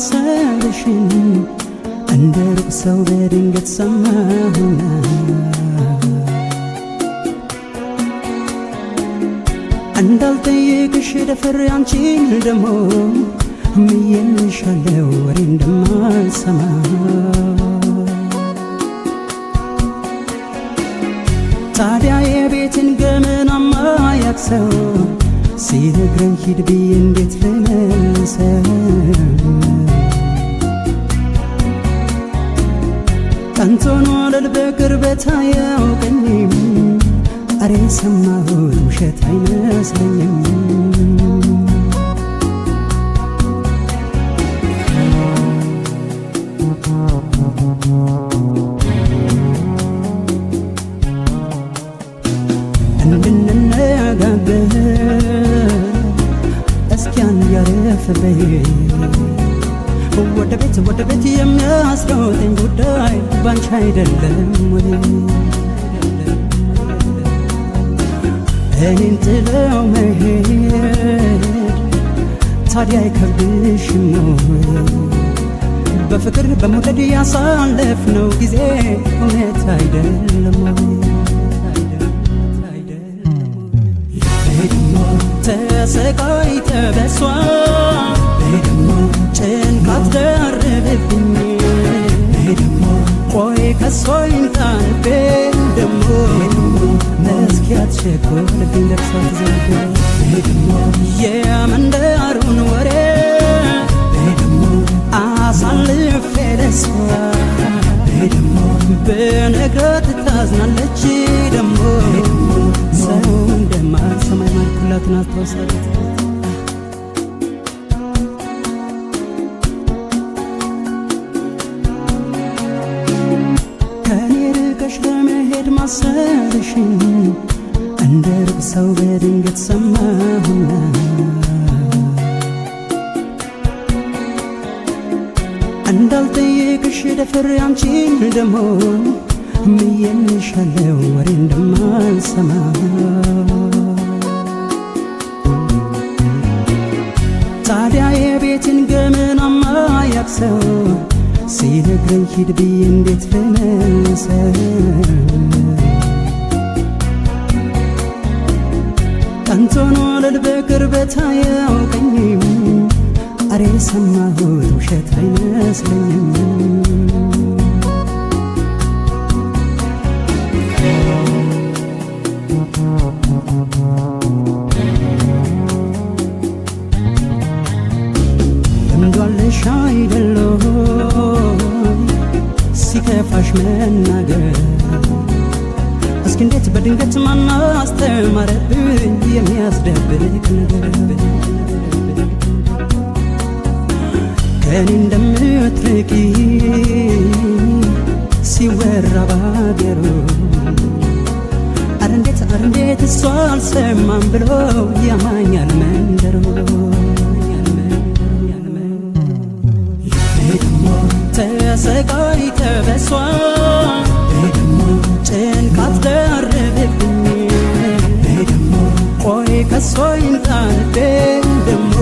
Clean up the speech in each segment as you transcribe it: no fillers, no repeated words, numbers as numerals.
ማሰብሽ እንደ ሩቅ ሰው በድንገት ሰማሁና እንዳልጠይቅሽ ደፍሬ አንቺን ደሞ ምዬልሻለሁ ወሬ እንደማልሰማ ታዲያ የቤትን ገመናማ ያክሰው ሲነግረኝ ሂድ ብዬ እንዴት ልመልሰው ቀንቶን ወለል በቅርበት አያውቀኝም አሬ ሰማሁት ውሸት አይመስለኝም እንድንነጋገር እስኪያን ያረፈበይ ወደ ቤት የሚያስሮጠኝ ጉዳይ ባንቺ አይደለም ወይ እኔን ጥለው መሄድ ታዲያ አይከብድሽም በፍቅር በመውደድ ያሳለፍነው ጊዜ እውነት አይደለም ተሰቃይተ በሷ ጭንቀት ደርብብኝ ቆይ ከሷ ይንጣንቤ ደሞ መስኪያት ሸኮልብኝ ለብሷ ተዘርጎ የመንደሩን ወሬ አሳልፌ ለሷ በነገት ታዝናለች ደሞ ሰው እንደማልሰማይ ማልኩላትን አስታውሳለች ከኔ ርቀሽ ለመሄድ ማሰብሽ እንደ ሩቅ ሰው በድንገት ሰማሁና እንዳልጠይቅሽ ደፍሬ አንቺን ደሞ ምዬልሻለሁ ወሬ እንደማልሰማ ታዲያ የቤትን ገመናማ ያክሰው ሲነግረኝ ሂድ ብዬ እንዴት ልመልሰው ቀንቶን ወለል በቅርበት አያውቀኝም አሬ ሰማሁት ውሸት አይመስለኝም ልምዷለሽ አይደለም ሲከፋሽ መናገር እስኪ እንዴት በድንገት ማን አስተማረብኝ የሚያስደብቅ ነገር ከኔ እንደምትርቂ ሲወራ ባገሩ አረ እንዴት እሷ አልሰማም ብሎ ያማኛል መንደሩ ተሰቃይተ በሷ ጭንቀት ደርብብኝ ቆይ ከሷ ይንጣንቤ ደሞ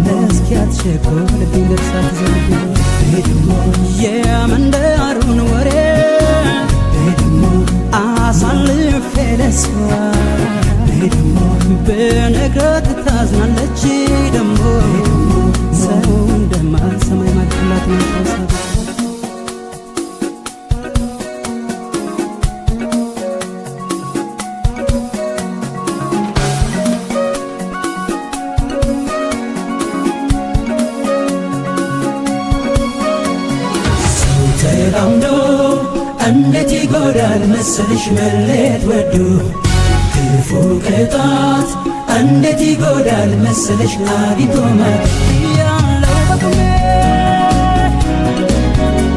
መስኪያት ሸኮልብኝ ለብሳ ተዘርጎ የመንደሩን ወሬ አሳልፌ ለሷ በነገት ታዝናለች ደሞ ሰው እንደማልሰማይ ማልኩላት ማስታውሳለች ተላምዶ እንዴት ይጎዳል መሰልሽ መለየት ወዶ ክፉ ቅጣት እንዴት ይጎዳል መሰልሽ አግኝቶ ማጣት ያለው በቁሜ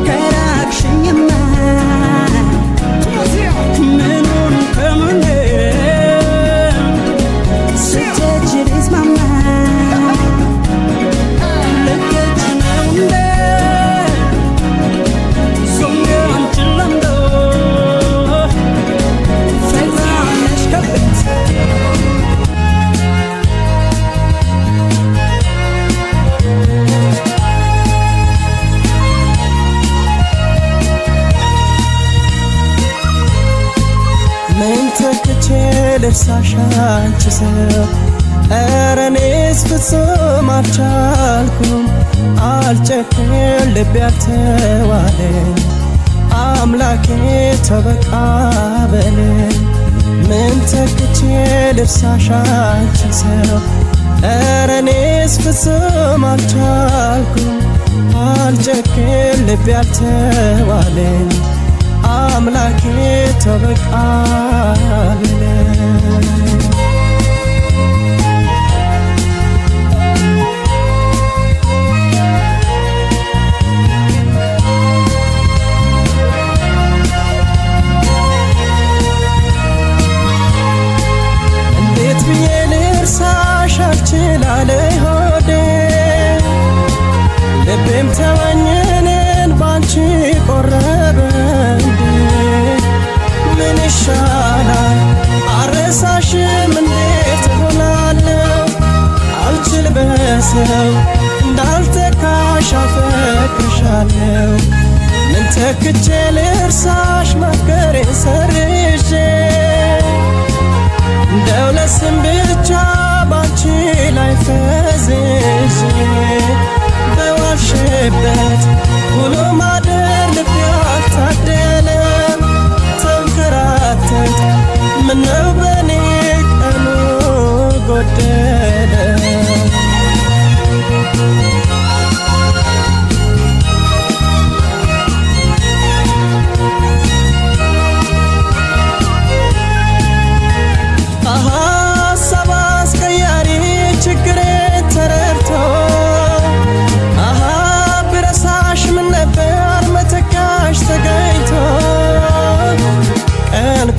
ከራቅሽኝማ ምኑን ከሙኔ ስትሄጂ ልስማማ ልክች ነው እንዴ ልርሳሽ አንቺ ሰው ኧረ እኔስ ፍጹም አልቻልኩም አልጨክን ልቤ አልተዋለኝ አምላኬ ተበቃ በለኝ ምን ተክቼ ልርሳሽ አንቺ ሰው ኧረ እኔስ ፍጹም አልቻልኩም አልጨክን ልቤ አልተዋለኝ አምላኬ ተበቃ በለኝ ችላለይ ሆዴ ልቤም ተወኝንን ባንቺ ቆረበ እንዴ ምን ይሻላል አረሳሽም እንዴት እሆናለሁ አልችል በሰው እንዳልተካሽ አፈቅርሻለሁ ምን ተክቼ ልርሳሽ ማፍቀሬን ሰርዤ እንደው ለስም ብቻ ባንቺ ላይ ፈዝዤ በዋልሽበት ውሎ ማደር ልቤ አልታደለም ተንከራተት ምነው በኔ ቀኑ ጎደለ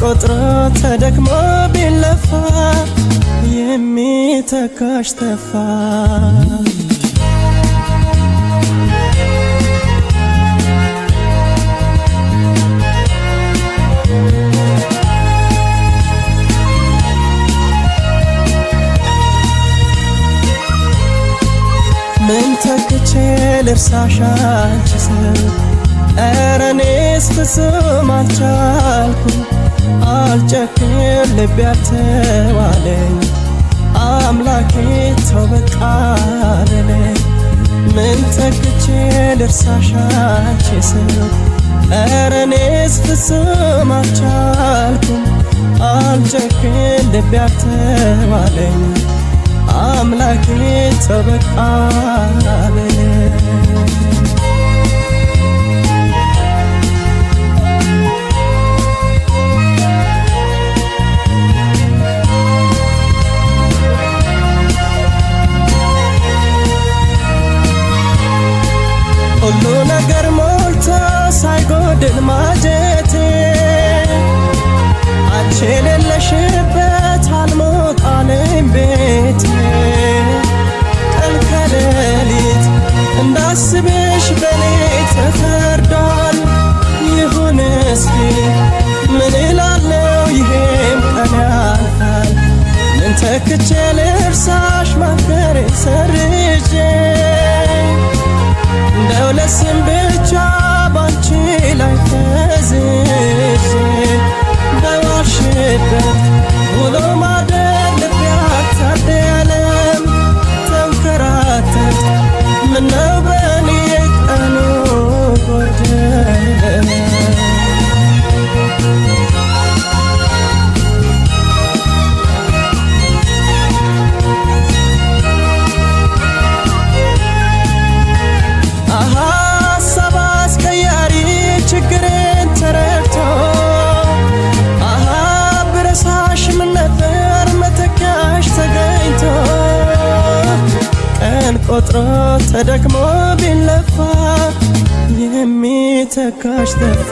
ቆጥሮ ተደክሞ ቢለፋ የሚተካሽ ተፋ ምን ተክቼ ልርሳሽ አንቺ ሰው ኧረ እኔስ ፍጹም አልቻልኩም አልጨክን ልቤ አልተዋለኝ አምላኬ ተበቃ በለኝ ምን ተክቼ ልርሳሽ አንቺ ሰው ኧረ እኔስ ፍጹም አልቻልኩም አልጨክን ልቤ አልተዋለኝ አምላኬ ተበቃ በለኝ ሁሉ ነገር ሞልቶ ሳይጎድል ማጀቴ አንቺ የሌለሽበት አልሞት አለኝ ቤቴ ቀን ከሌሊት እንዳስብሽ በኔ ተፈርዷል ይሁን እስኪ ምን እላለሁ ይሄም ቀን ያልፋል ምን ተክቼ ልርሳሽ ማፍቀሬን ሰርዤ እንደው ለስም ብቻ ባንቺ ላይ ፈዝዤ በዋልሽበት ውሎ ማደር ልቤ አልታደለም ተንከራተት ምነው በኔ ቀኑ ጎደለ ቆጥሮ ተደክሞ ቢለፋ የሚተካሽ ተፋ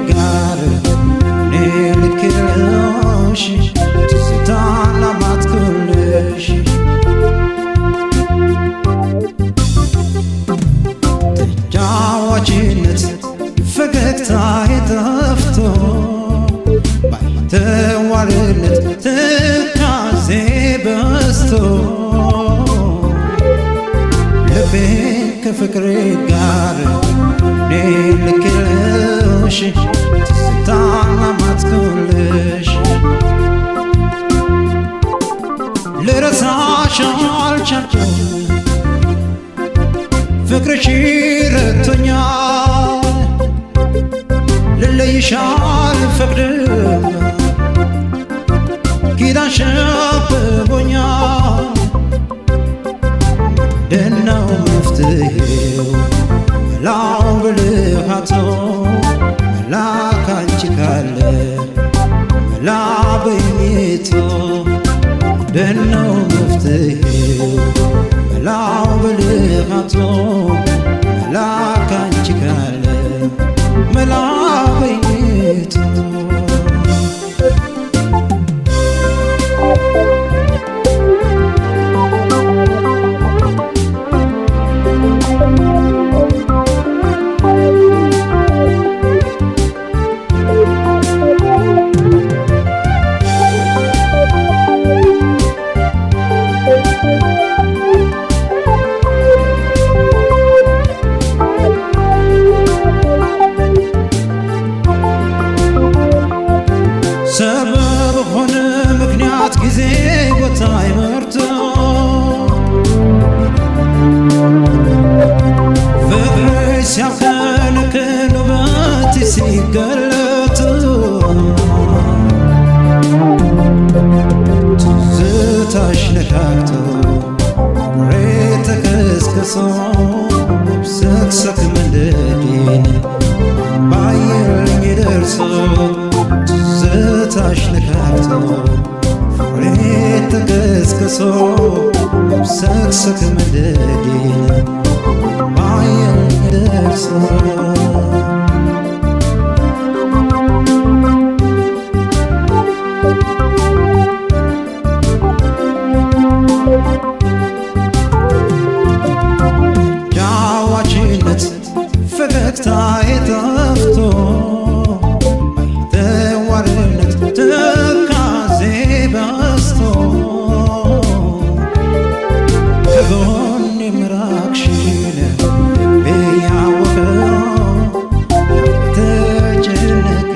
ጋር እኔ ልክልሽ ትዝታና ማትኩልሽ ተጫዋችነት ፈገግታዬ ጠፍቶ ባይተዋርነት ትካዜ በዝቶ ልቤን ከፍቅሬ ጋር እኔ ልክልሽ ትዝታና ማትኩልሽ ልረሳሽ አልቻልኩም ፍቅርሽ ረድቶኛል ልለይሽ አልፈቅድም ኪዳንሽ አብቦኛል ምንድነው መፍትሄው መላው ብልሃቶ መላ ካንቺ ካለ መላ በኝቶ ምንድነው መፍትሄው መላው ብልሃቶ መላ ካንቺ ካለ መላ በኝቶ ሰበብ ሆነ ምክንያት ጊዜ ቦታ ይመርቶ ፍቅርሽ ሲያብከነክን ውበትሽ ሲገለጥ ትዝታሽ ነካክቶ ፍቅሬ ተከስክሶ ሰክሰክ መንደዴን ባየኝ ደርሶ ትዝታሽ ነካክቶ ፍቅሬ ተከስክሶ ሰክሰክ መንደዴን ባየኝ ደርሶ ጫዋችነት ፈገግታዬ ጠፍቶ ባይተዋርነት ትካዜ በዝቶ ከጎኔ ምራቅሽን ልቤ ያወቀው ተጨነቀ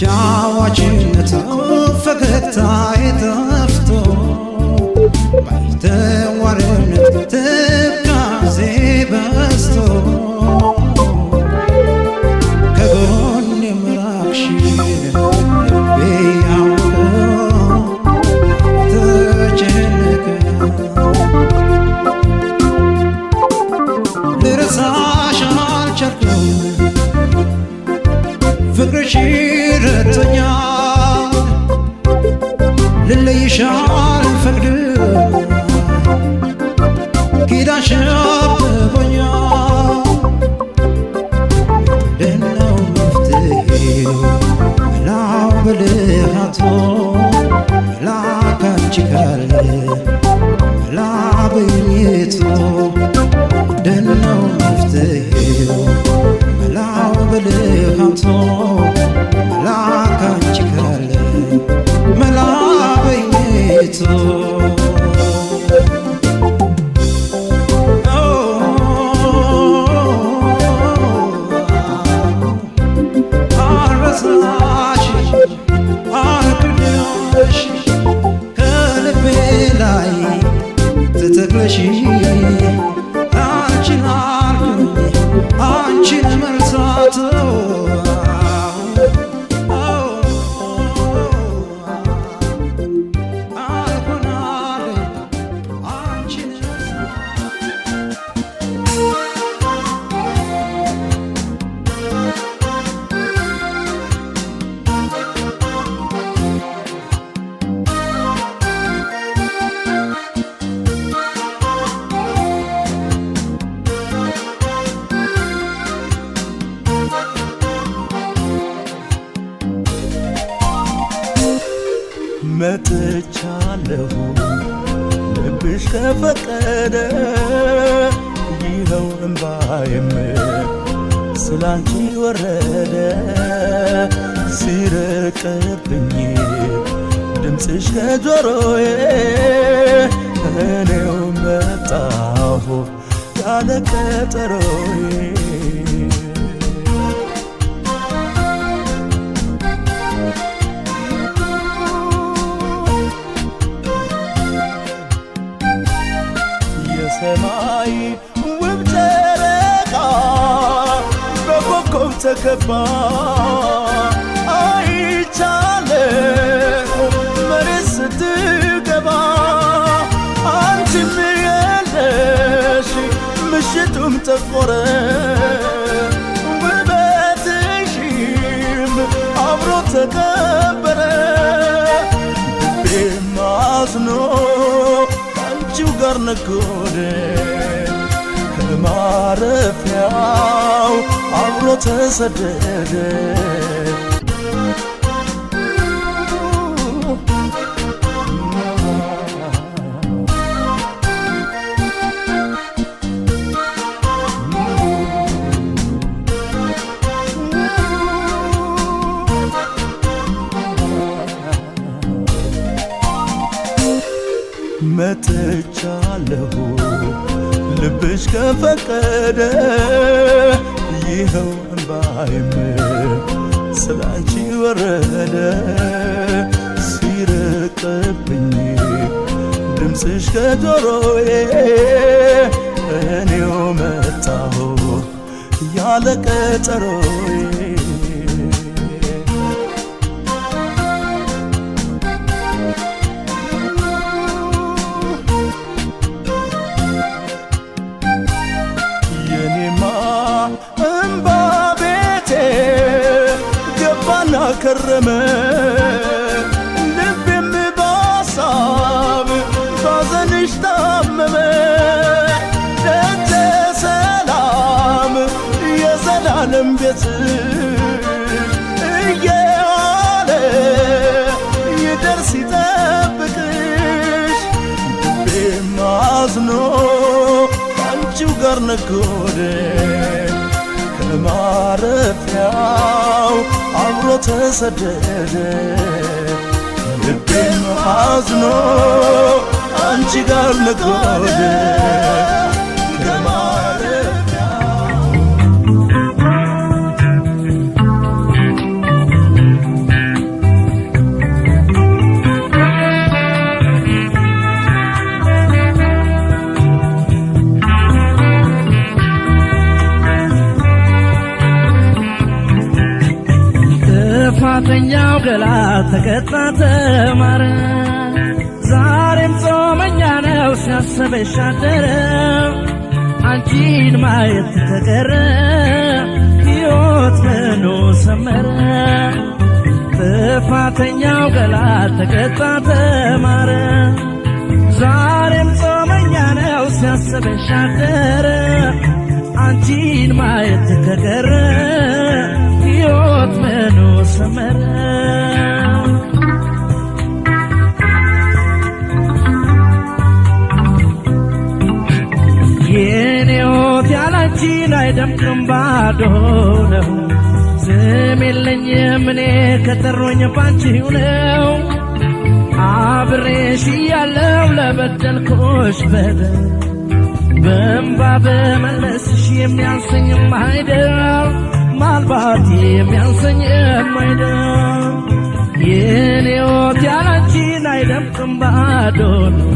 ተጫዋችነት ፈገግታዬ ጠፍቶ ባይተዋርነት ትካዜ በዝቶ ከጎኔ ምራቅሽን ልቤ ያወቀው ተጨነቀ ልረሳሽ አልቻልኩም ፍቅርሽ ረድቶኛል ልለይሽ አልፈቅድም ኪዳንሽ አብቦኛል ምንድነው መፍትሄው መላው ብልሃቶ መላ ካንቺ ካለ መላ በኝቶ ምንድነው መፍትሄው መላው ብልሃቶ መላ ካንቺ ካለ መላ በኝቶ ከልቤ ላይ ተተክለሽ አንቺን አልኩኝ አንቺን መርሳት መጥቻለሁ ልብሽ ከፈቀደ ይኸው እምባዬም ስላንቺ ወረደ ሲርቅብኝ ድምፅሽ ከጆሮዬ እኔው መጣሁ ያለ ቀጠሮዬ የሰማይ ውብ ጨረቃ በኮከብ ተከባ አይቻለሁ መሬት ስትገባ አንቺም የለሽ ምሽቱም ጠቆረ ውበትሽም አብሮ ተቀበረ ልቤም አዝኖ ከአንቺው ጋር ነጎደ ከማረፊያው አብሮ ተሰደደ መጥቻለሁ ልብሽ ከፈቀደ ይኸው እምባዬም ስላንቺ ወረደ ሲርቅብኝ ድምፅሽ ከጆሮዬ እኔው መጣሁ ያለ ቀጠሮዬ ከረመ ልቤም በሐሳብ ባዘንሽ ታመመ ደጀ ሰላም የዘላለም ቤትሽ እየዋለ ይደርስ ይጠብቅሽ ልቤም አዝኖ ከአንቺው ጋር ነጎደ ከማረፊያው አብሮ ተሰደደ ልቤም አዝኖ አንቺ ጋር ነጎደ ጥፋተኛው ገላ ተቀጣ ተማረ ዛሬም ጾመኛ ነው ሲያስበሽ አደረ አንቺን ማየት ተቀረ ሕይወት ምኑ ሰመረ ጥፋተኛው ገላ ተቀጣ ተማረ ዛሬም ጾመኛ ነው ሲያስበሽ አደረ አንቺን ማየት ተቀረ ሕይወት ምኑ ሰመረ የኔ ሕይወት ያላንቺን አይደምቅም ባዶ ነው ስም የለኝም እኔ ከጠሩኝ ባንቺው ነው አብሬሽ እያለሁ ለበደልኩሽ በደል በእንባ በመለስሽ የሚያንሰኝም አይደል ማልባት የሚያንሰኝም አይደል የኔ ሕይወት ያላንቺን አይደምቅም ባዶ ነው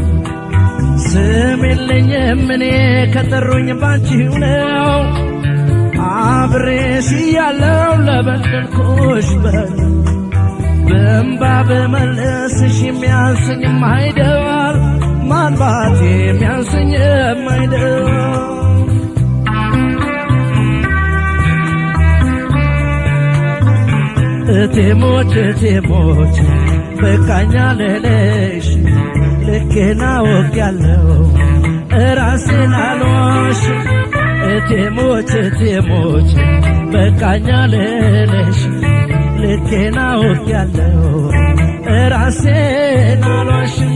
ስም የለኝም እኔ ከጠሩኝ ባንቺው ነው አብሬሽ እያለሁ ለበደልኩሽ በደል በእንባ በመለስሽ የሚያንሰኝም አይደል ማልባት የሚያንሰኝም አይደል እቴሞች እቴሞች በቃኛ ልልሽ ልኬን አውቄያለሁ እራሴን አልዋሽ እቴሞች እቴሞች በቃኛ ልልሽ ልኬን አውቄያለሁ ራሴን አልዋሽም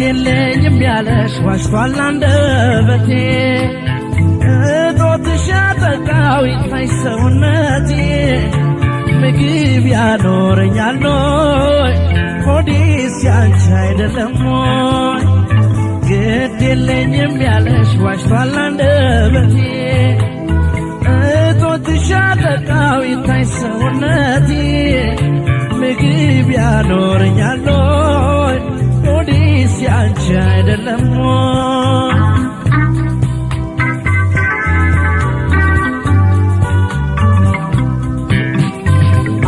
የለኝም ያለሽ ዋሽቷል አንደበቴ እጦትሽ ያጠቃው ይታይ ሰውነቴ ምግብ ያኖረኛል ኖይ ሆዴስ ያንቺ አይደለም ሞይ ግድ የለኝም ያለሽ ዋሽቷል አንደበቴ እጦትሽ ያጠቃው ይታይ ሰውነቴ ምግብ ያኖረኛል ኖይ ሆዴስ ያንቺ አይደለም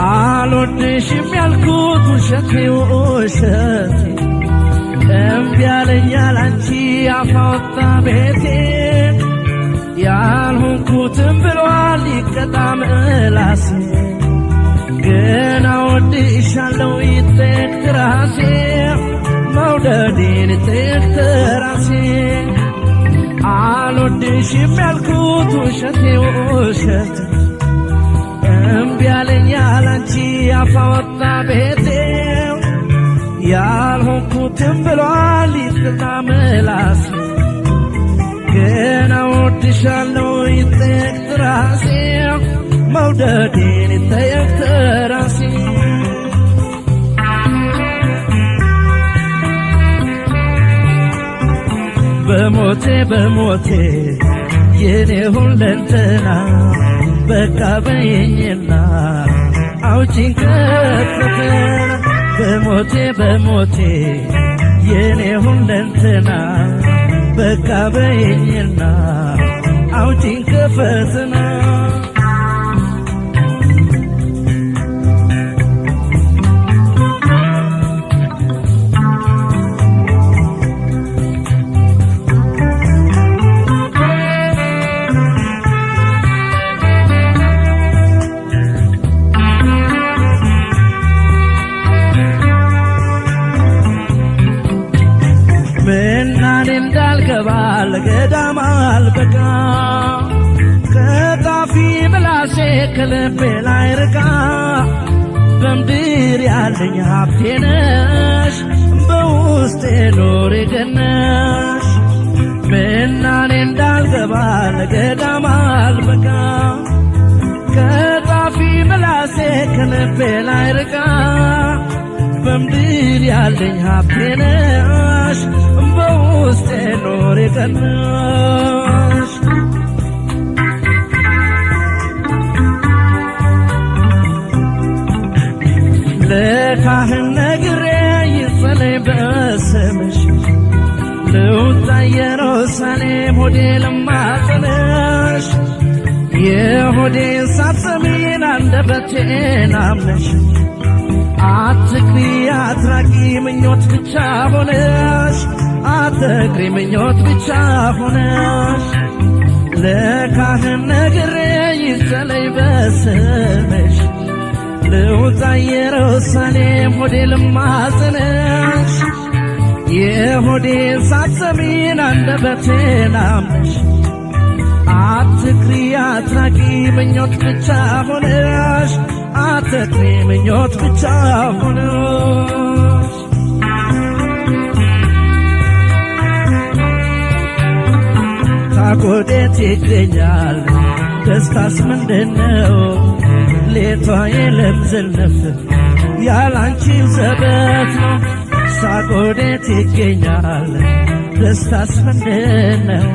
አልወድሽም ያልኩት ውሸቴ ውሸቴ እምቢ አለኝ ያላንቺ አፍ አወጣ ቤቴ ያልሆንኩትም ብሏል ይቀጣ ምላሴ ገና ወድሻለሁ ይጠየቅ ራሴ መውደዴን ይጠየቅ ራሴ አልወድሽም ያልኩት ውሸቴ ውሸቴ እምቢ አለኝ ያላንቺ አፍ አወጣ ቤቴ ያልሆንኩትም ብሏል ይቅጣ ምላሴ ገና ወድሻለሁ ይጠየቅ ራሴ መውደዴን ይጠየቅ ራሴ በሞቴ በሞቴ የኔ ሁለንተና በቃ በየኝና አውጪኝ ከፈተና በሞቴ በሞቴ የኔ ሁለንተና በቃ በየኝና አውጪኝ ከፈተና ለገዳም አልበቃ ከጣፊ ምላሴ ከልቤ ላይ ርቃ በምድር ያለኝ ሀብቴ ነሽ በውስጤ ኖሬ ገነሽ ምናኔ እንዳልገባ ለገዳም አልበቃ ከጣፊ ምላሴ ከልቤ ላይ ርቃ በምድር ያለኝ ሀብቴ ነሽ በውስጤ ኖሬ ገነሽ ለካህን ነግሬ ይጸለይ በስምሽ ልውጣ ኢየሩሳሌም ሆዴ ልማጸንሽ የሆዴን ሳትሰሚን አንደበቴን አምነሽ አትክሪ አትራቂ ምኞት ብቻ ሆነሽ አትክሪ ምኞት ብቻ ሆነሽ ለካህን ነግሬ ይጸለይ በስምሽ ልውጣ ኢየሩሳሌም ሆዴ ልማጸንሽ የሆዴን ሳትሰሚን አንደበቴን አምነሽ አትክሪ አትራቂ ምኞት ብቻ ሆነሽ አትክሪ ምኞት ብቻ ሆነሽ ታቆዴት ይገኛል ደስታስ ምንድነው ሌቷ የለም ዝልፍ ያላንቺ ዘበት ነው ሳቆዴት ይገኛል ደስታስ ምንድነው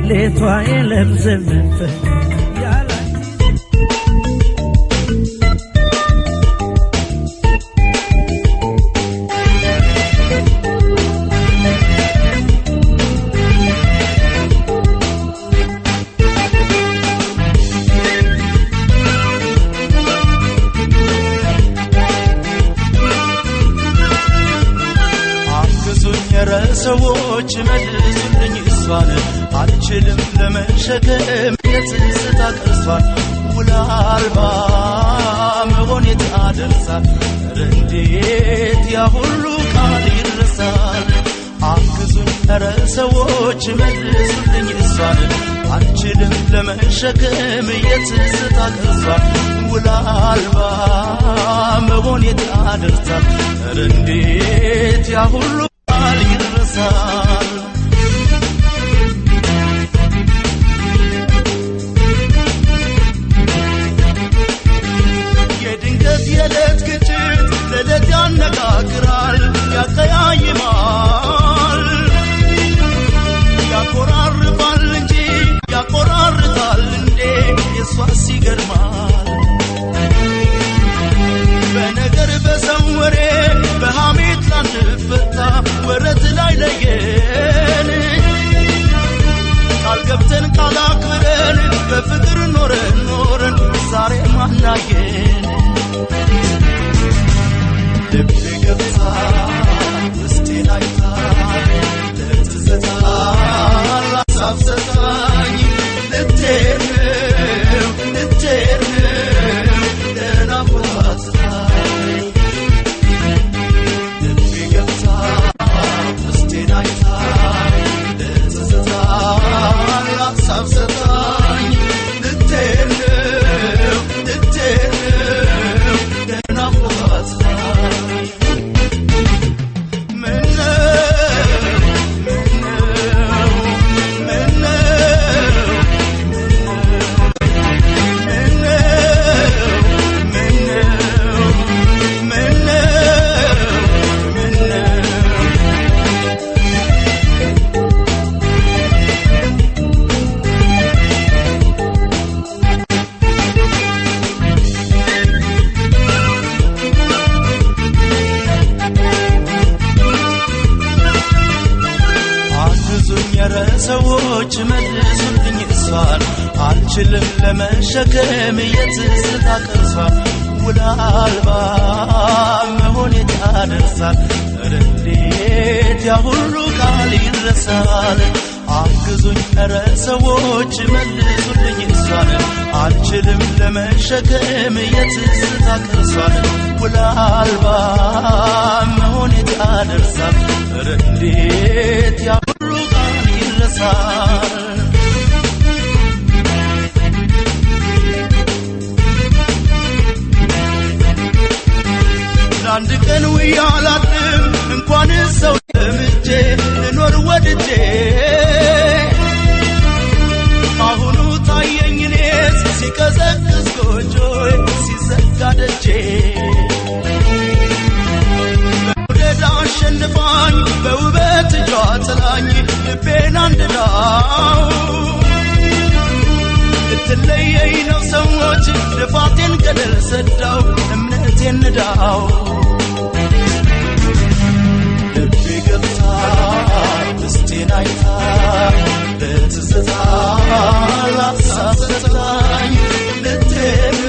ሌቷ የለም ዝልፍ ሰዎች መልሱልኝ እሷን አንቺ አልችልም ለመሸከም የትዝታ ቅርሷን ውላ አልባ መሆን የታደርሳል እንዴት ያ ሁሉ ቃል ይረሳል አግዙኝ ኧረ ሰዎች መልሱልኝ እሷን አልችልም ለመሸከም የትዝታ ቅርሷን ውላ አልባ መሆን የታደርሳል እንዴት ያ ሁሉ ቃል ይረሳል የለት ግጭት ለለት ያነጋግራል ያቀያይማል ያቆራርጣል እንጂ ያቆራርጣል እንዴ የሷስ ይገርማል በነገር በሰው ወሬ በሐሜት ላንፈታ ወረት ላይ ለየን ቃል ገብተን ቃል አክብረን በፍቅር ኖረን ዛሬ ማናየን ልቤ ገብታ ውስጤን አይታ ለትዝታ ላሳብ ሰጣኝ ልትሄድ ነው ለናፍቆት ልቤ ገብታ ውስጤን አይታ ለትዝታ ላሳብ ሰጣኝ ልትሄድ ነው ለናፍቆት ሰዎች መልሱልኝ እሷን አልችልም ለመሸከም የትዝታ ቅርሷን ውላ አልባ መሆን የታደርሳል እንዴት ያ ሁሉ ቃል ይረሳል አግዙኝ ኧረ ሰዎች መልሱልኝ እሷን አልችልም ለመሸከም የትዝታ ቅርሷን ውላ አልባ መሆን የታደርሳል እንዴት ያ ሁሉ ቃል ይረሳል ለአንድ ቀን ውያላድም እንኳን ሰው ለምጄ እኖር ወድጄ አሁኑ ታየኝ እኔስ ሲቀዘቅዝ ጎጆዬ ሲዘጋ ደጄ በውደድ አሸንፋኝ በውበት እጇ ጥላኝ ልቤን አንድዳው ልትለየኝ ነው ሰዎች ልፋቴን ገደል ሰዳው እምነቴን ንዳው ልቤ ገብታ ውስጤን አይታ ለትዝታ ላሳብ ሰጣኝ ልትሄድ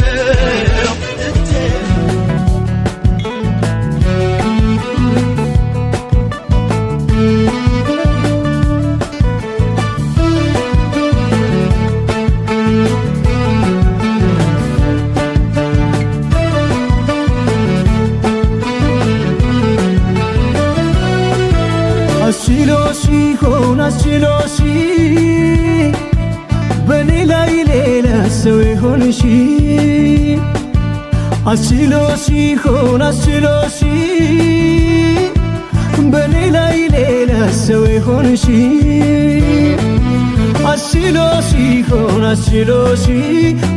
አስችሎሽ በኔ ላይ ሌላ ሰው ይሆንሽ አስችሎሽ በኔ ላይ ሌላ ሰው ይሆንሽ አስችሎሽ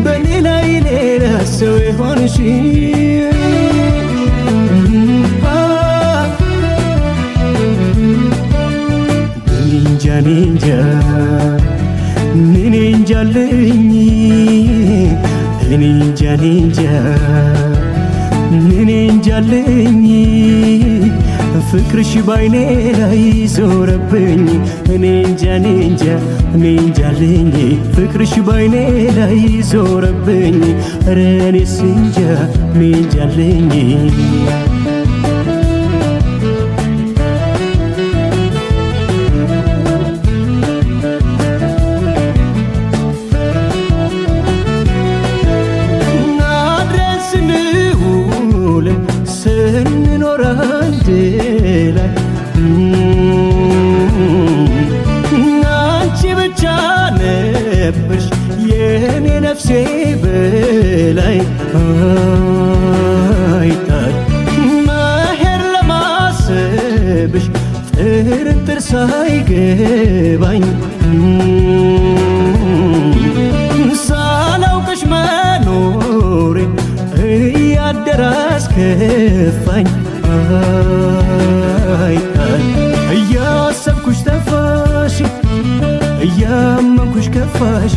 በኔ ላይ ሌላ ሰው ይሆንሽ ninja ልኝ ninja ፍቅርሽ ባይኔ ላይ ዞረብኝ ninja ልኝ ፍቅርሽ ባይኔ ላይ ዞረብኝ ኧረ እኔስ እንጃ ninja ልኝ ከኔ ነፍሴ በላይ አይታል መሄድ ለማሰብሽ ጥርጥር ሳይገባኝ ሳላውቅሽ መኖሬ እያደረ አስከፋኝ አይታል እያሰብኩሽ ጠፋሽ እያመንኩሽ ከፋሽ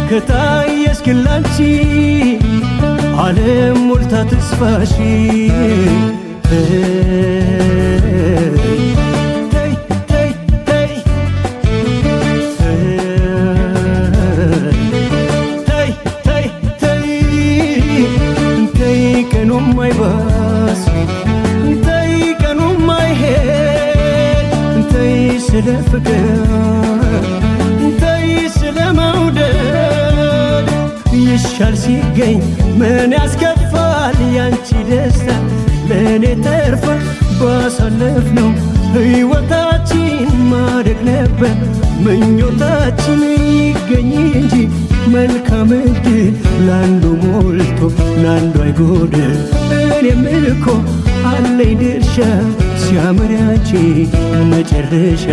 ከታየሽ ግን ላንቺ ዓለም ሞልታ ተስፋሽ ቀኑም አይባስ ተይ ቀኑም አይሄድ ተይ ስለ ፍቅር ተይ ስለ መውደድ ይሻል ሲገኝ ምን ያስከፋል ያንቺ ደስታ ለእኔ ተርፋ ባሳለፍነው ሕይወታችን ማደግ ነበር ምኞታችን ይገኝ እንጂ መልካም ዕድል ላንዱ ሞልቶ ላንዱ አይጎድል እኔም እኮ አለኝ ድርሻ ሲያምር ያንቺ መጨረሻ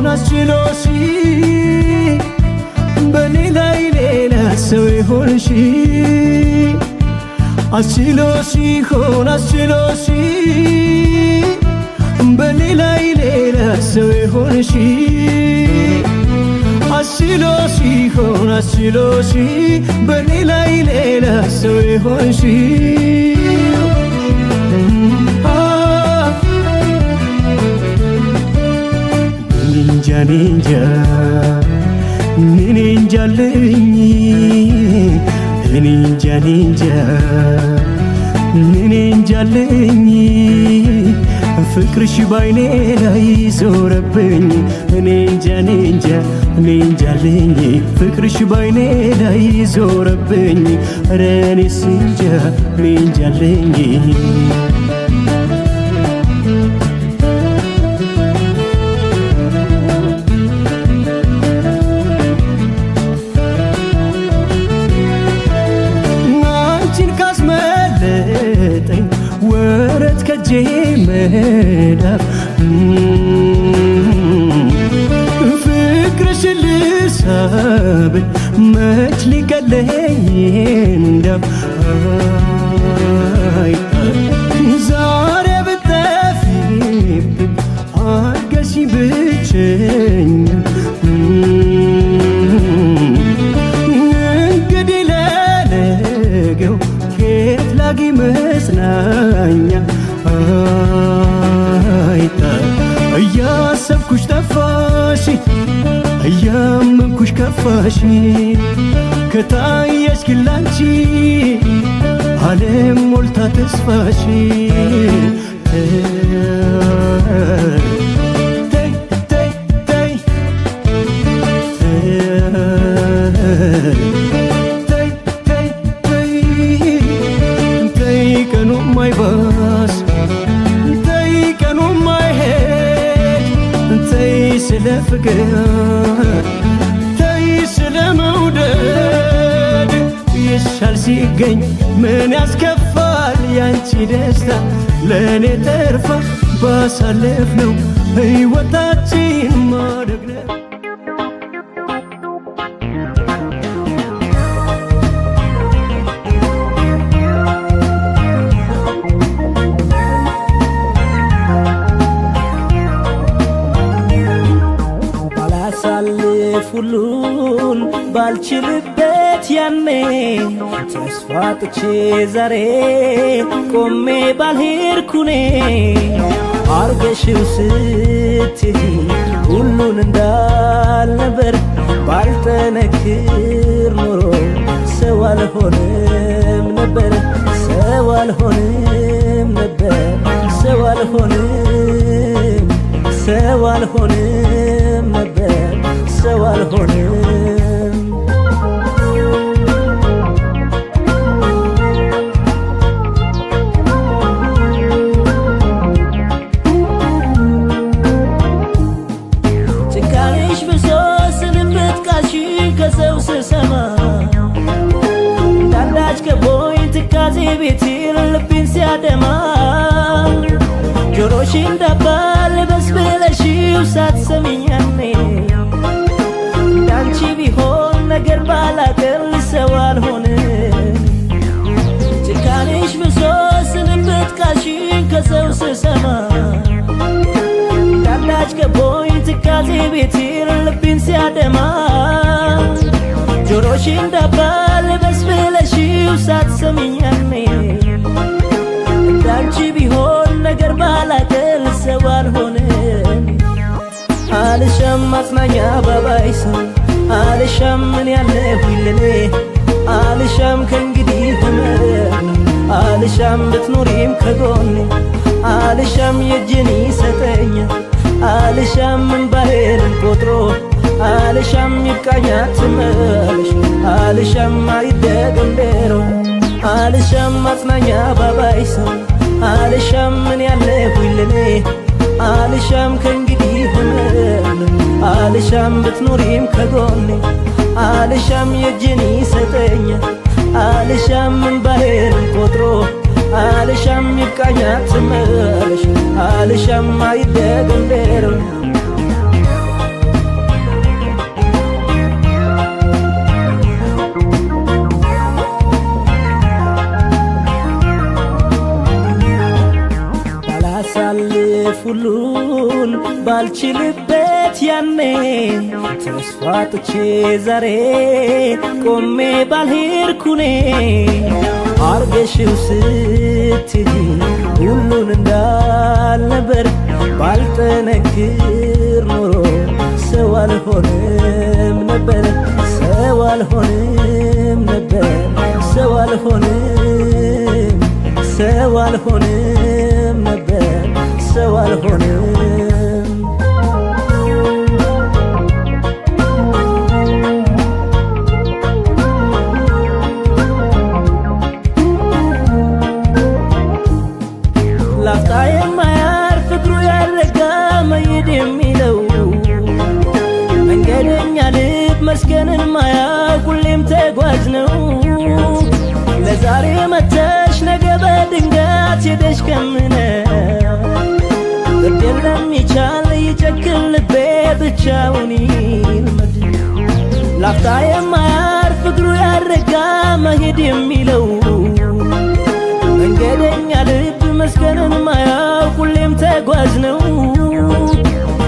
አስችሎሽ በኔ ላይ ሌላ ሰው ይሆንሽ አስችሎሽ በኔ ላይ ሌላ ሰው ይሆንሽ አስችሎሽ በኔ ላይ ሌላ ሰው ይሆንሽ ኔንጃ ኔንጃለኝ ኔንጃለኝ ፍቅርሽ ባይኔ ላይ ዞረብኝ ኔንጃለኝ ፍቅርሽ ባይኔ ላይ ዞረብኝ ኧረ እኔስ እንጃ ኔንጃለኝ ወረት ከጄ መዳፍ ፍቅርሽን ልሳብል መች ሊቀለኝ እንዳፍ ዛሬ ብትጠፊብኝ አገሺ ብቸኛ እንግዲህ ለነገው ከየት ላጊ መጽናኛ እያሰብኩሽ ጠፋሽ እያመንኩሽ ከፋሽ ከታየሽ ግን ላንቺ ዓለም ሞልታ ተስፋሽ ቀኑም አይባስ ተይ ቀኑም አይሄድ ተይ ስለ ፍቅር ተይ ስለ መውደድ ይሻል ሲገኝ ምን ያስከፋል ያንቺ ደስታ ለእኔ ተርፋ ባሳለፍነው ሕይወታችን ማደግ ነው ሁሉን ባልችልበት ያኔ ተስፋ ጥቼ ዛሬ ቆሜ ባልሄድኩኔ አርገሽው ስትይ ሁሉን እንዳልነበር ባልጠነክር ኖሮ ሰው አልሆንም ነበር ሰው አልሆንም ሰው አልሆንም ነበር ሰው አልሆንም ጭካኔሽ ብሶ ስንብት ቃልሽን ከሰው ስሰማ እንዳንዳች ከቦኝ ትካዜ ቤቴን ልቤን ሲያደማ ጆሮሽ እንዳባል በስብለሽው ሳትሰሚኝ ያኔ እንዳንቺ ቢሆን ነገር ባላገር ሰው አልሆንም ጭካኔሽ ብሶ ስንብት ቃልሽን ከሰው ስሰማ እንዳንዳች ከቦኝ ትካዜ ቤቴን ልቤን ሲያደማ ጆሮሽ እንዳባል በስብለሽው ሳትሰሚኝ ያኔ እንዳንቺ ቢሆን ነገር ባላገር ሰው አልሆንም አልሻም ማጽናኛ ባባይ ሰው አልሻም ምን ያለሁኝ ለኔ አልሻም ከእንግዲህ ህመም አልሻም ብትኖሪም ከጎኔ አልሻም የእጅን ይሰጠኛል አልሻም እንባዬን ቆጥሮ አልሻም ይብቃኝ አትመለሽ አልሻም አይደገም ሌሮ አልሻም ማጽናኛ ባባይ ሰው አልሻም ምን ያለሁኝ ለኔ አልሻም ከእንግዲህ ህመም አልሻም ብትኖሪም ከጎኔ አልሻም የእጅን ይሰጠኛል አልሻም እንባዬን ቆጥሮ አልሻም ይብቃኝ አትመለሽ አልሻም አይደገም ሌሮ ባላሳልፍ ሁሉን ባልችልበት ያኔ ተስፋ ጥቼ ዛሬ ቆሜ ባልሄድኩኔ አርገሽው ስትሄጂ ሁሉን እንዳልነበር ባልጠነክር ኖሮ ሰው አልሆንም ነበር ሰው አልሆንም ነበር ሰው አልሆንም ሰው አልሆንም ነበር ሰው አልሆንም ላፍታ የማያርፍ እግሩ ያረጋ መሄድ የሚለው መንገደኛ ልብ መስገንን ማያውቅ ሁሌም ተጓዥ ነው ለዛሬ መተሽ ነገ በድንገት ሄደሽ ከምነው ግድ የለም ይቻል ይጨክን ልቤ ብቻውን ይልመድ ላፍታ የማያርፍ እግሩ ያረጋ መሄድ የሚለው መንገደኛ ልብ መስገንን ማያውቅ ሁሌም ተጓዥ ነው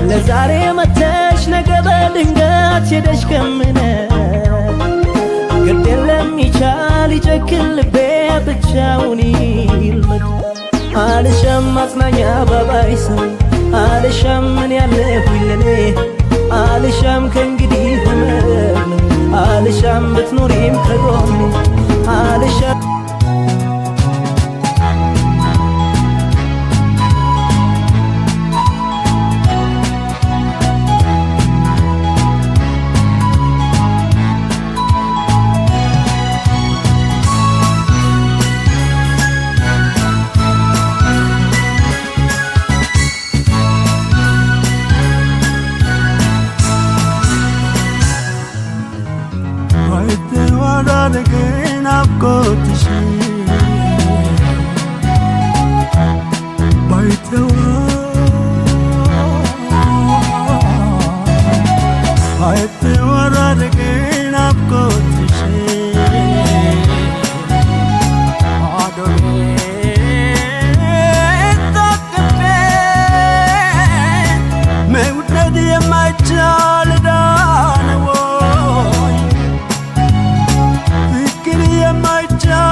ለዛሬ መተሽ ነገ በድንገት ሄደሽ ከምነው ግድ የለም ይቻል ይጨክን ልቤ ብቻውን ይልመድ አልሻም ማጽናኛ ባባይ ሰው አልሻም ምን ያለሁኝ ለኔ አልሻም ከእንግዲህ ህመም አልሻም ብትኖሪም ከጎኔ አልሻም again I've got to see by the word again I've got to see my child my child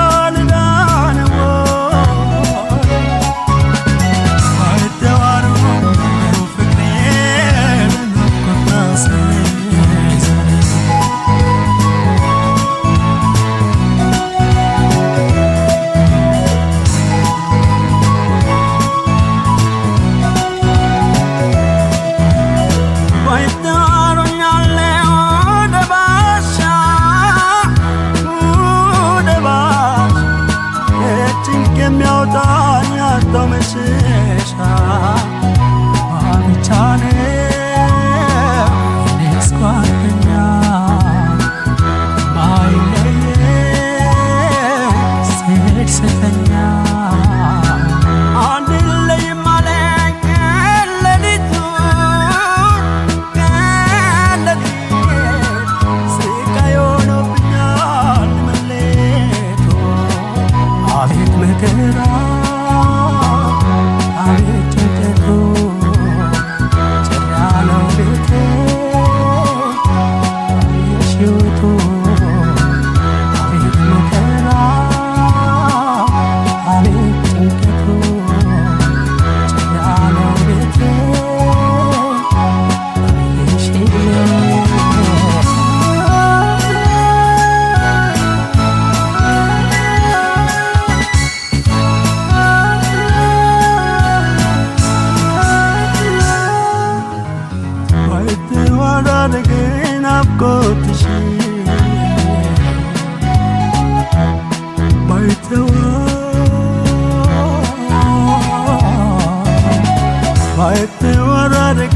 ሳይተወራረቅ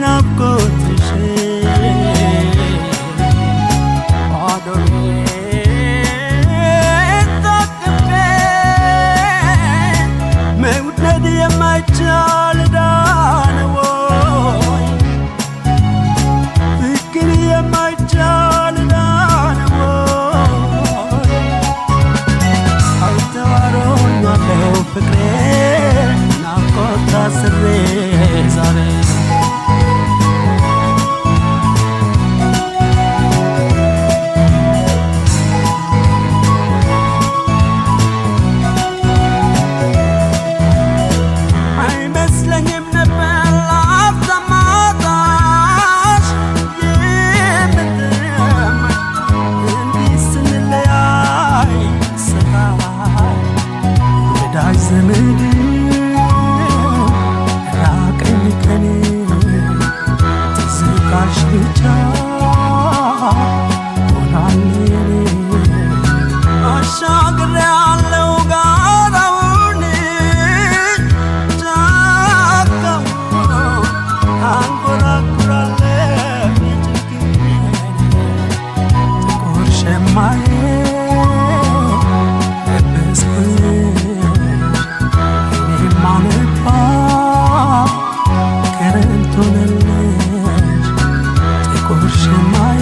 ናፍቆትሽ ባዶዬን ታቅፌ መውደድ የማይቻል ዕዳ ነው ወይ? ፍቅር የማይቻል ዕዳ ነው ወይ? አልተዋሮኛለሁ ፍቅሬ ናፍቆት ታስሬ ዛሬ አይመስለኝም ነበር ላፍታ ማጣሽ የምትረማኝ እንዲህ ስንለያይ ስቃይ ወዳጅ ዘመድ ራቀኝ ከኔ ትዝታሽ ብቻ ሆናል የኔ አሻግሬያለሁ ጋራውን ጫካውን አንጎራጉራለሁ ጥቁር ሸማዬ ለበስኩልሽ እኔማ ነባ ክረምት ሆነልሽ ጥቁር ሸማዬ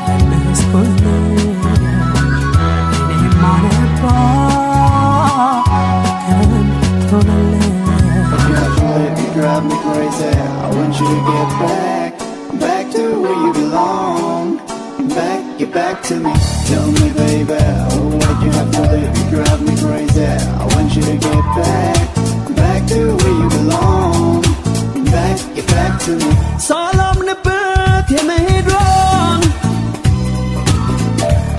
ለበስኩልሽ እኔማ ነባ ክረምት ሆነልሽ You drive me crazy. I want you to get back to where you belong. Get back to me. Tell me, baby, why'd you have to leave? You drive me crazy. I want you to get back to where you belong. Get back to me. ሳላምንበት የመሄዷን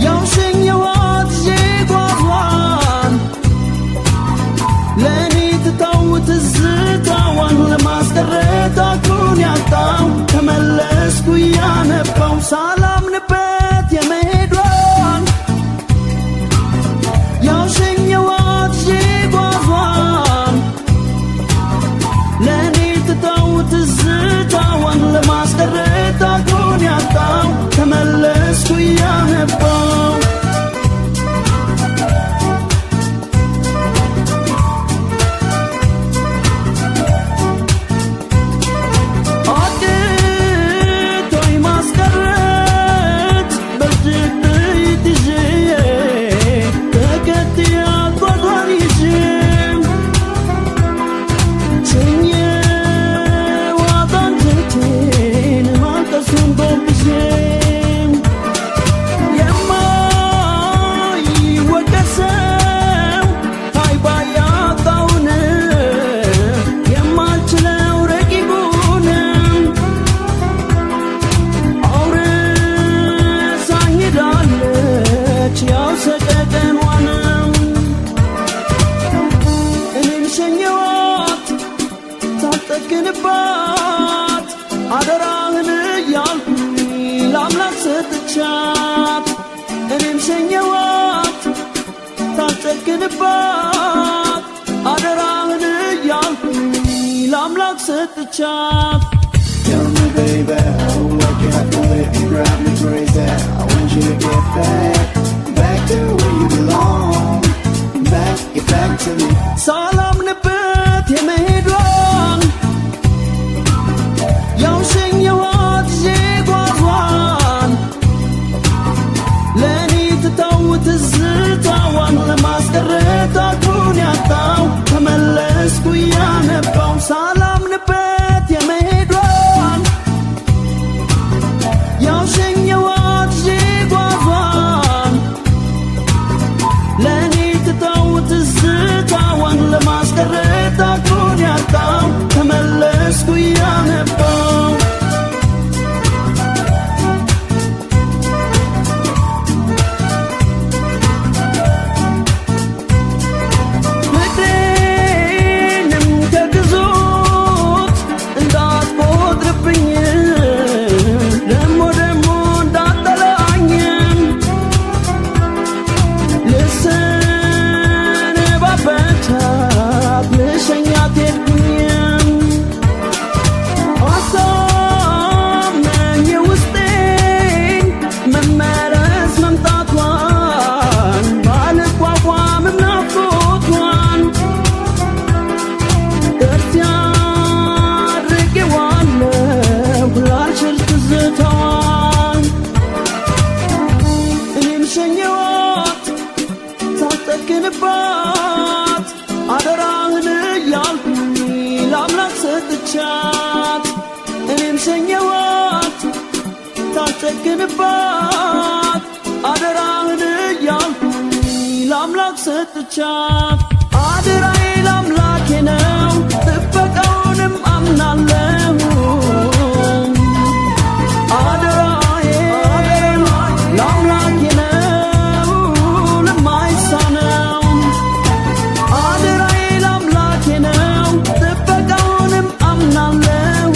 ያውሸኘኋት ጓዟን ለእኔ ትታው ትዝታዋን ለማስቀረት አቅሉን ያጣው ተመለስኩ እያነባው ሳላምንበት የመሄዷን ያውሸኘኋት ጓዟን ለእኔ ትታው ትዝታዋን ለማስቀረት አቅሉን ያጣው ተመለስኩ እያነባው አቅቶኝ ማስቀረት በእጅግ ጥይት ይዤ ተከትያት ጓዟን ይዤ ሸኘኋት አንጀቴን ማልቀሱን ጎብዤ የማይወቀሰው ታይባ ያጣውን የማልችለው ረቂቁን አውርሳኝ ሄዳለች ያው ሰቀቀኗንም እኔም ሸኘኋት ሳልጠግንባት አደራህን እያልኩኝ ለአምላክ ሰጥቻት እኔም ሸኘኋት ሳልጠግንባት አደራህን እያልኩኝ ለአምላክ ሰጥቻት Tell me, baby, why'd you have to leave? You drive me crazy. I want you to get back to where you belong. Get back to me. ሳላምንበት የመሄዷን ያውሸኘኋት ጓዟን ለእኔ ትታው ትዝታዋን ለማስቀረት አቅሉን ያጣው ተመለስኩ እያነባው ሳላምንበት የመሄዷን ያውሸኘኋት ጓዟን ለእኔ ትታው ትዝታዋን ለማስቀረት አቅሉን ያጣው ተመለስኩ እያነባው ፍቅሬንም ሰጥቻት እኔም ሸኘኋት ታጨክንባት አደራህን እያልኩኝ ለአምላክ ሰጥቻት አደራዬ ለአምላኬ ነው ጥበቃውንም አምናለሁ አደራዬ ለአምላኬ ነው ለማይሳነው አደራዬ ለአምላኬ ነው ጥበቃውንም አምናለሁ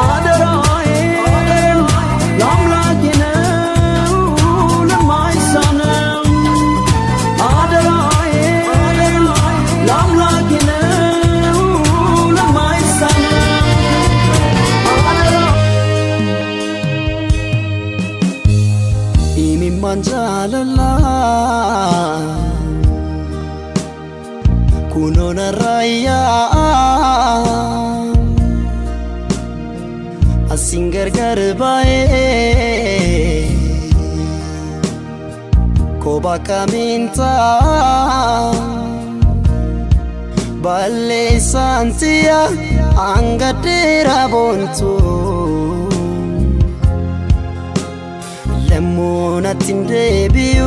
አደራዬ ለአምላኬ ነው ለማይሳነው አደራዬ ለአምላኬ ነው ለማይሳነው ኢሚማንጃለላ ኩኖነ ራያ አሲንገርገር ባዬ ኮባ ካሚንታ ባሌ ሳንቲያ አንገዴራ ቦንቱ ለሞናትን ደቢዩ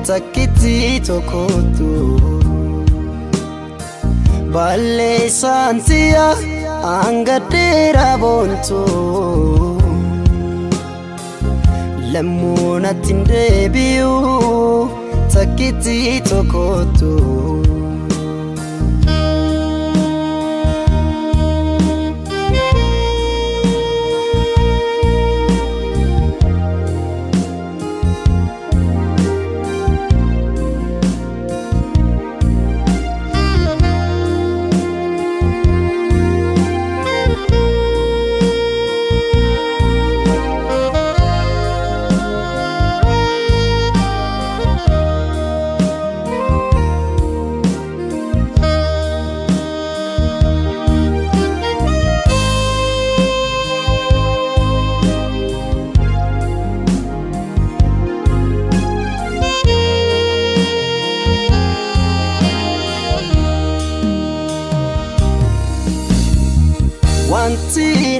ተኪቲ ቶኮቱ ባሌ ሳንቲያ አንገዴራ ቦንቱ ለሞናትን ደቢዩ ተኪቲ ቶኮቱ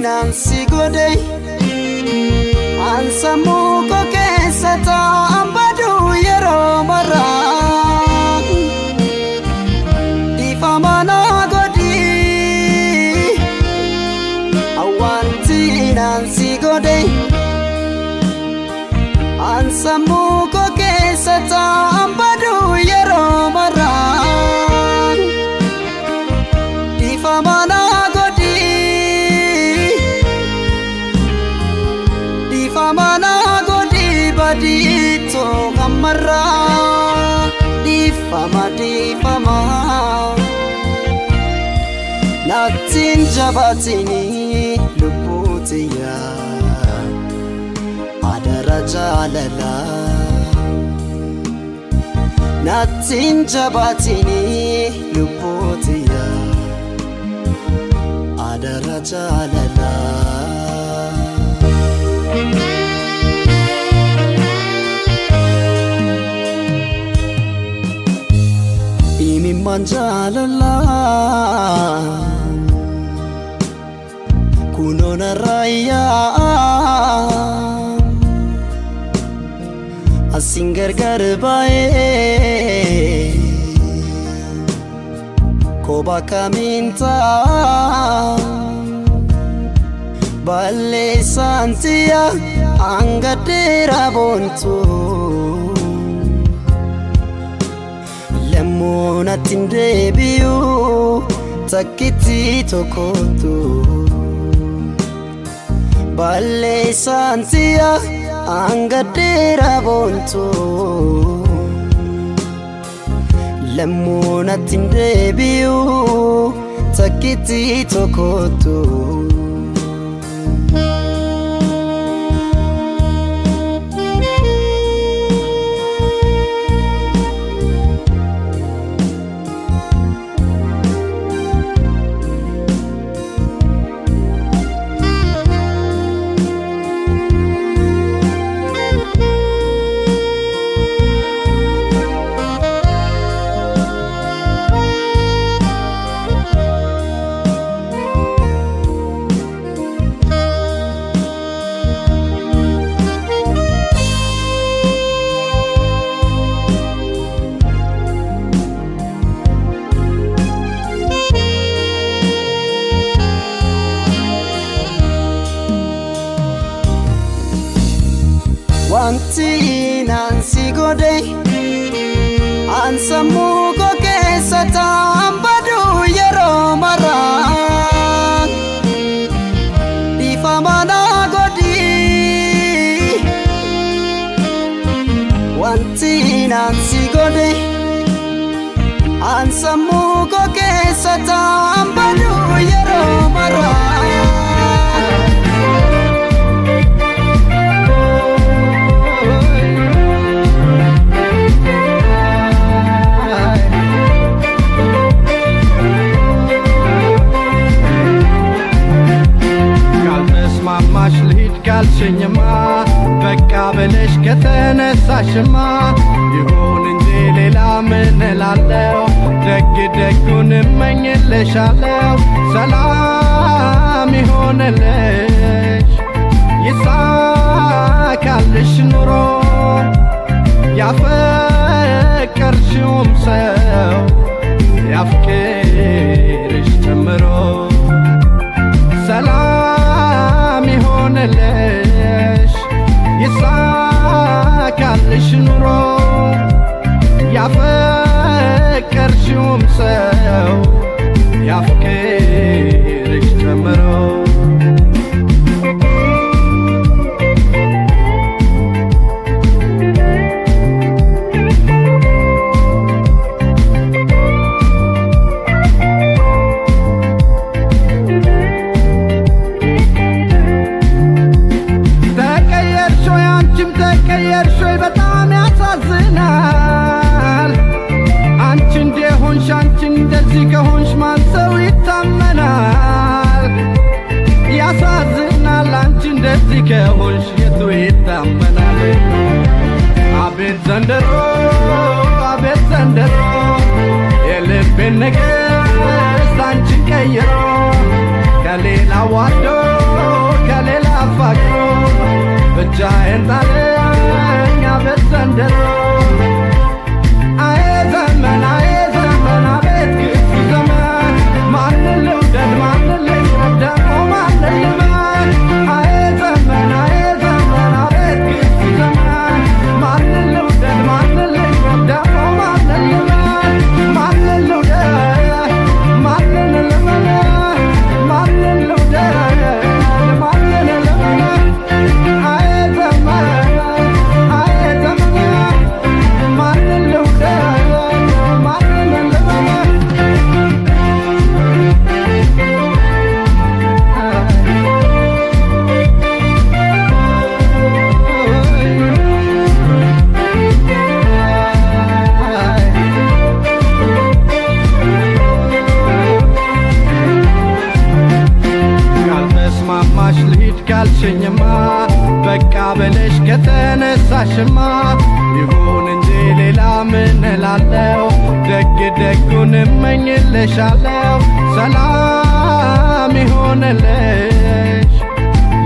Nansi godey ansamu ko kesata ambadu yero mara ifamana godi awanti nansi godey ansamu ko kesata ambadu yero mara ifamana Famana godi badito kamara di fama natin jabatini luputiya adara jalala natin jabatini luputiya adara jalala Manjalala kunona raya asingargar bae koba kaminta balle santia angadera bontu lemonatin debiyu takiti tokotu balle santia angadera bontu lemonatin debiyu takiti tokotu wanti nansi godhe ansamu ko keessa taambadu yeroo maraa difamana godhi wanti nansi godhe ansamu ko keessa taambadu yeroo maraa ማማሽ ልሂድ ካልሽኝማ በቃ ብለሽ ከተነሳሽማ ይሁን እንጂ ሌላ ምን እላለሁ ደግ ደጉን እመኝልሻለሁ ሰላም ይሆንልሽ ይሳካልሽ ኑሮ ያፈቀርሽውም ሰው ያፍቅርሽ ጨምሮ ሰላም ይሆንልሽ ይሳካልሽ ኑሮ ያፈቀርሽውም ሰው ያፍቅርሽ ጨምሮ ተቀየርሾይ በጣም ያሳዝናል አንቺ እንደሆንሽ አንቺ እንደዚህ ከሆንሽ ማን ሰው ይታመናል ያሳዝናል አንቺ እንደዚህ ከሆንሽ የቱ ይታመናል አቤት ዘንድሮ የልቤን ንግሥት አንቺን ቀይሮ ከሌላ ዋዶ ከሌላ አፋቅሮ ብቻዬን ጣለኝ አቤት ዘንድሮ አዬ ዘመን አቤት ክፉ ዘመን ማንን ልውደድ ማንን ልቅረብ ደግሞ ማንን ልመን አዬ ዘመን አቤት ክፉ ዘመን ማንን ልውደድ ማንን ልቅረብ ደግሞ ማንን ልመን ማንን ልውደድ ማንን ልመን ማንን ልውደድ ማንን ልመን ማማሽ ልሂድ ካልሽኝማ በቃ ብለሽ ከተነሳሽማ ይሁን እንጂ ሌላ ምን እላለሁ ደግ ደጉን እመኝልሻለሁ ሰላም ይሆንልሽ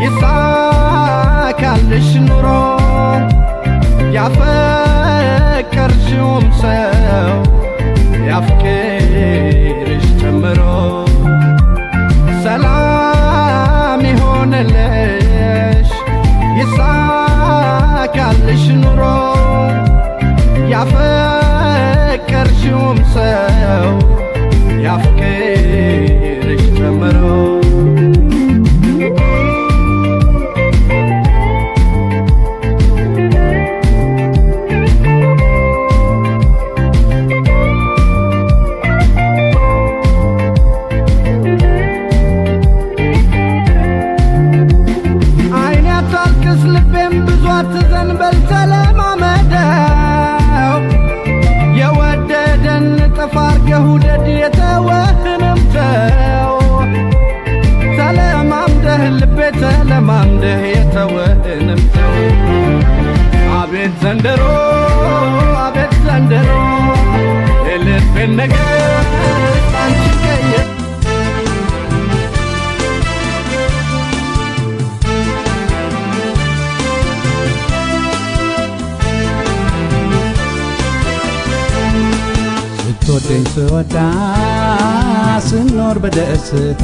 ይሳካልሽ ኑሮ ያፈቀርሽውም ሰው ያፍቅርሽ ጨምሮ ሰላም ይሆንልሽ ይሳካልሽ ኑሮ ያፈቀርሽውም ሰው ያፍቅርሽ ጨምሮ አትዘንበል ተለማመደው የወደደን ጥፍ አርገህ ውደድ የተወህንም ተው ተለማምደህ ልቤ ተለማምደህ የተወህንም ተው አቤት ዘንድሮ የልቤን ንግሥት አንቺን ቀይር ስትወደኝ ስወዳ ስኖር በደስታ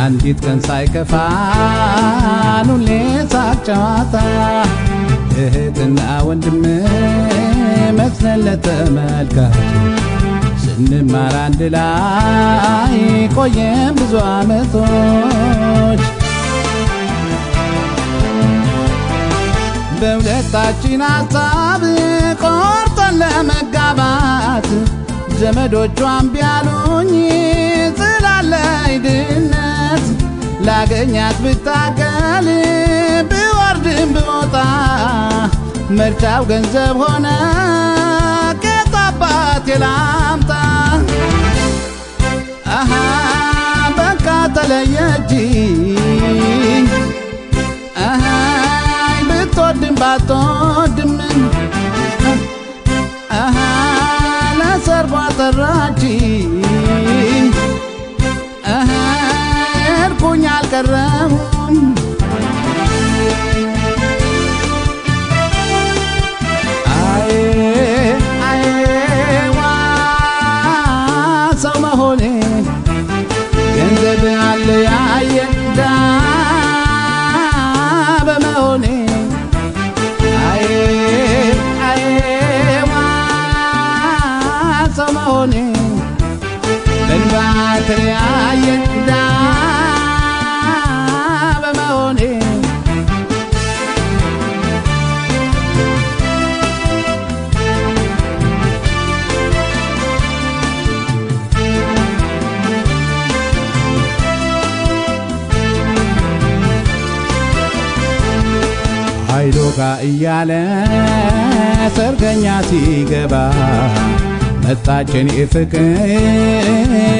አንዲት ቀን ሳይከፋን ሁሌ ሳቅ ጨዋታ እህትና ወንድም መስለን ለተመልካች ስንማር አንድ ላይ ቆየን ብዙ ዓመቶች በሁለታችን ሐሳብ ቆርጠን ለመጋባት ዘመዶቿን ቢያሉኝ ስላለኝ ድህነት ላገኛት ብታገል ብወርድም ብወጣ ምርጫው ገንዘብ ሆነ ከየት አባቴ ላምጣ አሃ በቃ ተለየችኝ አሃ ብትወድም ባትወድም አሃ ለሰርጓ ጠራችኝ አሃ ሄድኩኝ አልቀረሁም ሰው መሆኔ ገንዘብ አለ ያየ ድሃ በመሆኔ ሰው መሆኔ በእንባ ተለያየ ድሃ በመሆኔ ኃይሎጋ እያለ ሰርገኛ ሲገባ መጣችን ፍቅር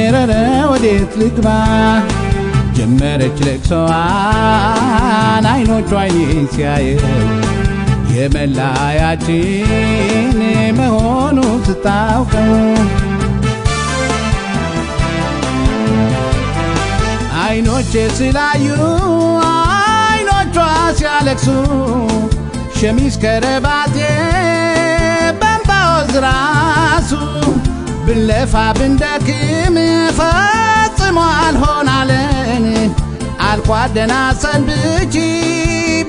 ኧረ ወዴት ልግባ ጀመረች ለቅሶዋን አይኖቿ አይኔን ሲያየው የመለያያችን መሆኑ ስታውቀው አይኖቼ ስላዩ አይኖቿ ሲያለቅሱ ሸሚዝ ከረባቴ በእንባ ወዝራሱ ብንለፋ ብንደክም ፈጽሞ አልሆናለን አልኳት ደህና ሰንብቺ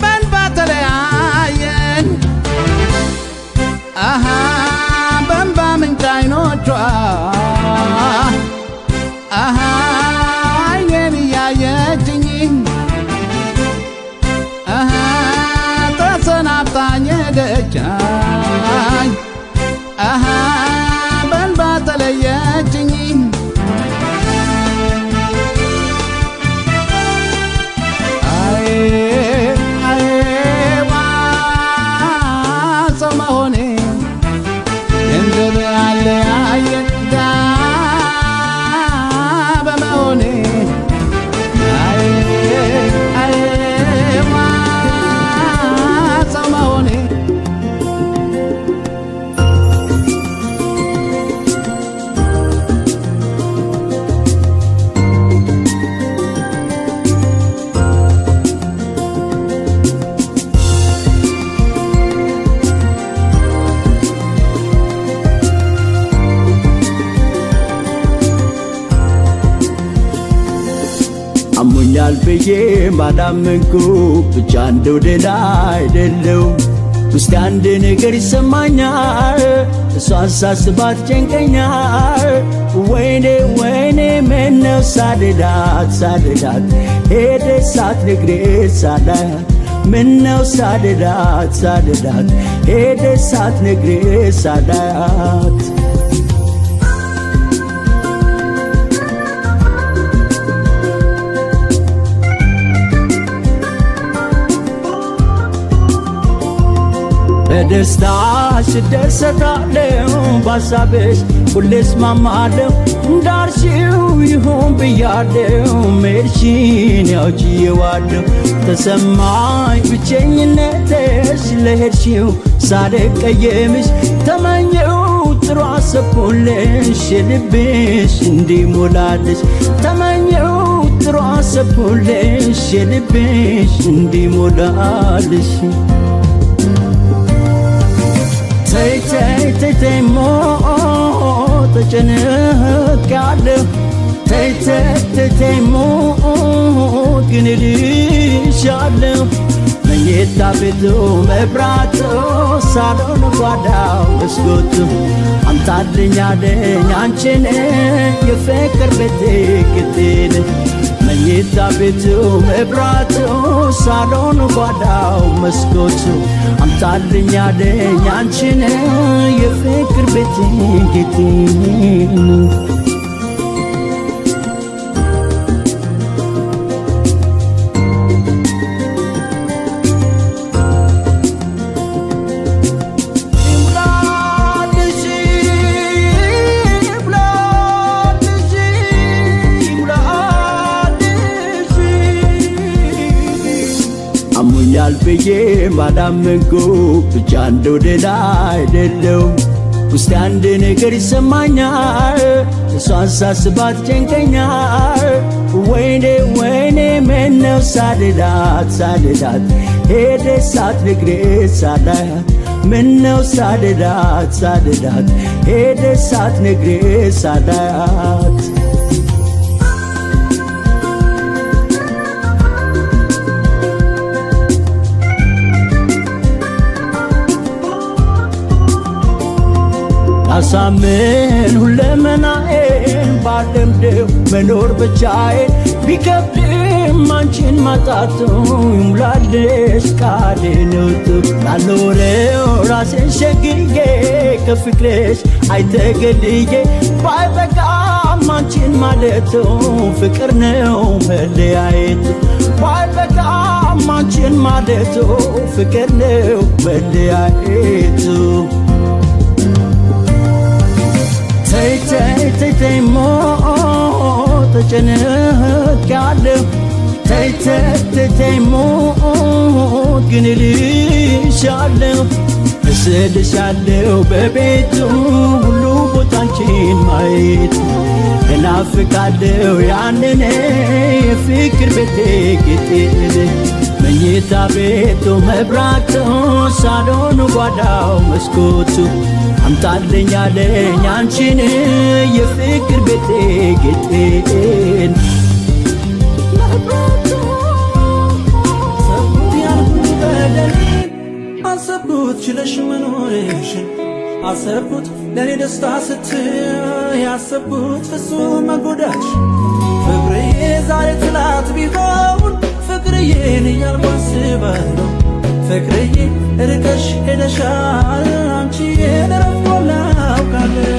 በእንባ ተለያየን አሃ በእንባ ምንጭ አይኖቿ አሃ አይኔን እያየችኝ አሃ ተሰናብታኝ ሄደቻኝ አሃ በእንባ ተለየችኝ ሰው መሆኔ ገንዘብ አለ ያየ ድሃ በመሆኔ ሰው መሆኔ አሞኛል ብዬ ባላመንኩ ብቻ እንደው ደህና አይደለው ውስጥ አንድ ነገር ይሰማኛል እሷን ሳስባት ጨንቀኛል ወይኔ ወይኔ ምነው ሳልላት ሄደች ሳትነግረኝ ሳላያት ምነው ሳልላት ሄደች ሳትነግረኝ ሳላያት በደስታሽ እደሰታለሁ በሐሳብሽ ሁሌ እስማማለሁ እንዳልሽው ይሁን ብያለሁ መሄድሽን ያው ችዬዋለሁ ተሰማኝ ብቸኝነትሽ ለሄድሽው ሳልቀየምሽ ተመኘው ጥሩ አሰብኩልሽ የልብሽ እንዲሞላልሽ ተመኘው ጥሩ አሰብኩልሽ የልብሽ እንዲሞላልሽ ተይ ተይ ተይ ተይ ሞት ተጨንቄያለሁ ተይ ተይ ተይ ሞት ግን እልሻለሁ መኝታ ቤቱ መብራቱ ሳሎን ጓዳው መስኮቱ አምጣልኝ አለኝ አንቺን የፍቅር ቤቴ ግዴን መኝታ ቤቱ መብራቱ ሳሎን ጓዳው መስኮቱ አምጣልኝ አለኝ አንቺን የፍቅር ቤቴ ግዴን አሙኛል ብዬ ማዳመንኩ ብቻ እንደው ሌላ አይደለሁም ውስጤ አንድ ነገር ይሰማኛል እሷን ሳስባት ጨንቀኛል ወይኔ ወይኔ ምነው ሳልላት ሄደሽ ሳትነግሪኝ ሳላያት ምነው ሳልላት ሄደሽ ሳትነግሪኝ ሳላያት አሳምን ሁለመናዬን ባለምደው መኖር ብቻዬን ቢከብድም አንቺን ማጣቱ ይሙላልሽ ቃሌ ነው ላልኖረው ራሴን ሸግዬ ከፍቅርሽ አይተገልዬ ባይበቃም አንቺን ማለቱ ፍቅር ነው መለያየቱ ባይበቃም አንቺን ማለቱ ፍቅር ነው መለያየቱ ተይ ሞት ተጨንቄያለሁ ተይ ሞት ግን እልሻለሁ እስልሻለሁ በቤቱ ሁሉ ቦታ አንቺን ማየት እናፍቃለሁ ያንን የፍቅር ቤቴ ግጥል መኝታ ቤቱ መብራቱ ሳሎኑ ጓዳው መስኮቱ አምጣልኝ አለኝ አንቺን የፍቅር ቤቴ ጌጤን አሰብኩት ያልኩት በደሌን አሰብኩት ችለሽ መኖርሽን አሰብኩት ለኔ ደስታ ስትይ ያሰብኩት ፍጹም መጎዳሽ ፍቅርዬ ዛሬ ትላት ቢሆን ፍቅርዬን እያልኩ አስባለሁ ፍቅርዬ ርቀሽ ሄደሻል አንቺ የነረፎላ አውቃለሁ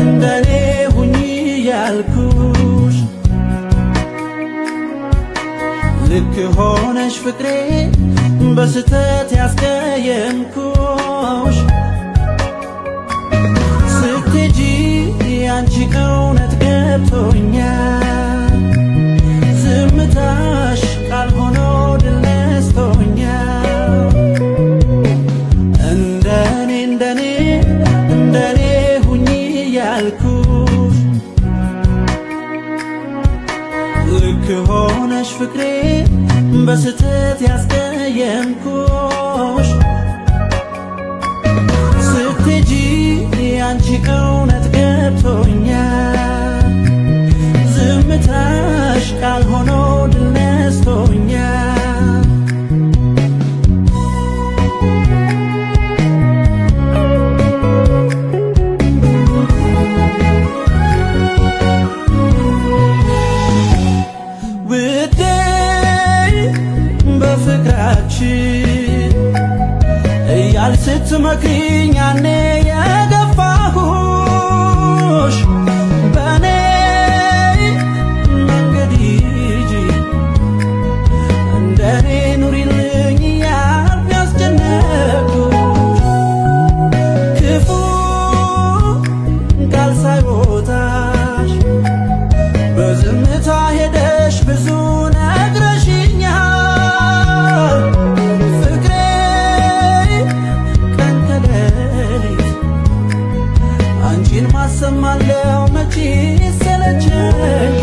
እንደኔ ሁኚ ያልኩሽ ልክ ሆነሽ ፍቅሬ በስተት ያስቀየምኩሽ ስትሄጂ አንቺ እውነት ገብቶኛል ዝምታሽ ቃል ሆኖ ድል ነስቶኛል እንደኔ ሁኚ ያልኩሽ ልክ ሆነሽ ፍቅሬ በስተት ያስቀየምኩሽ ስትሄጂ አንቺ እውነት ገብቶኛል ዝምታሽ ቃል ሆኖ ድል ነስቶኛል ውዴ በፍቅራችን እያል ስትመክሪኝ ያኔ የገፋሁሽ በኔ መንገድ ሂጂ እንደኔ ኑሪልኝ እያልኩ ያስጨነቅኩሽ ክፉ ቃል ሳይቦታሽ በዝምታ ሄደሽ ብዙ ነግረሽኛል ፍቅሬ ቀን ከሌሊት አንቺን ማሰማለው መቼ ሰለቸኛል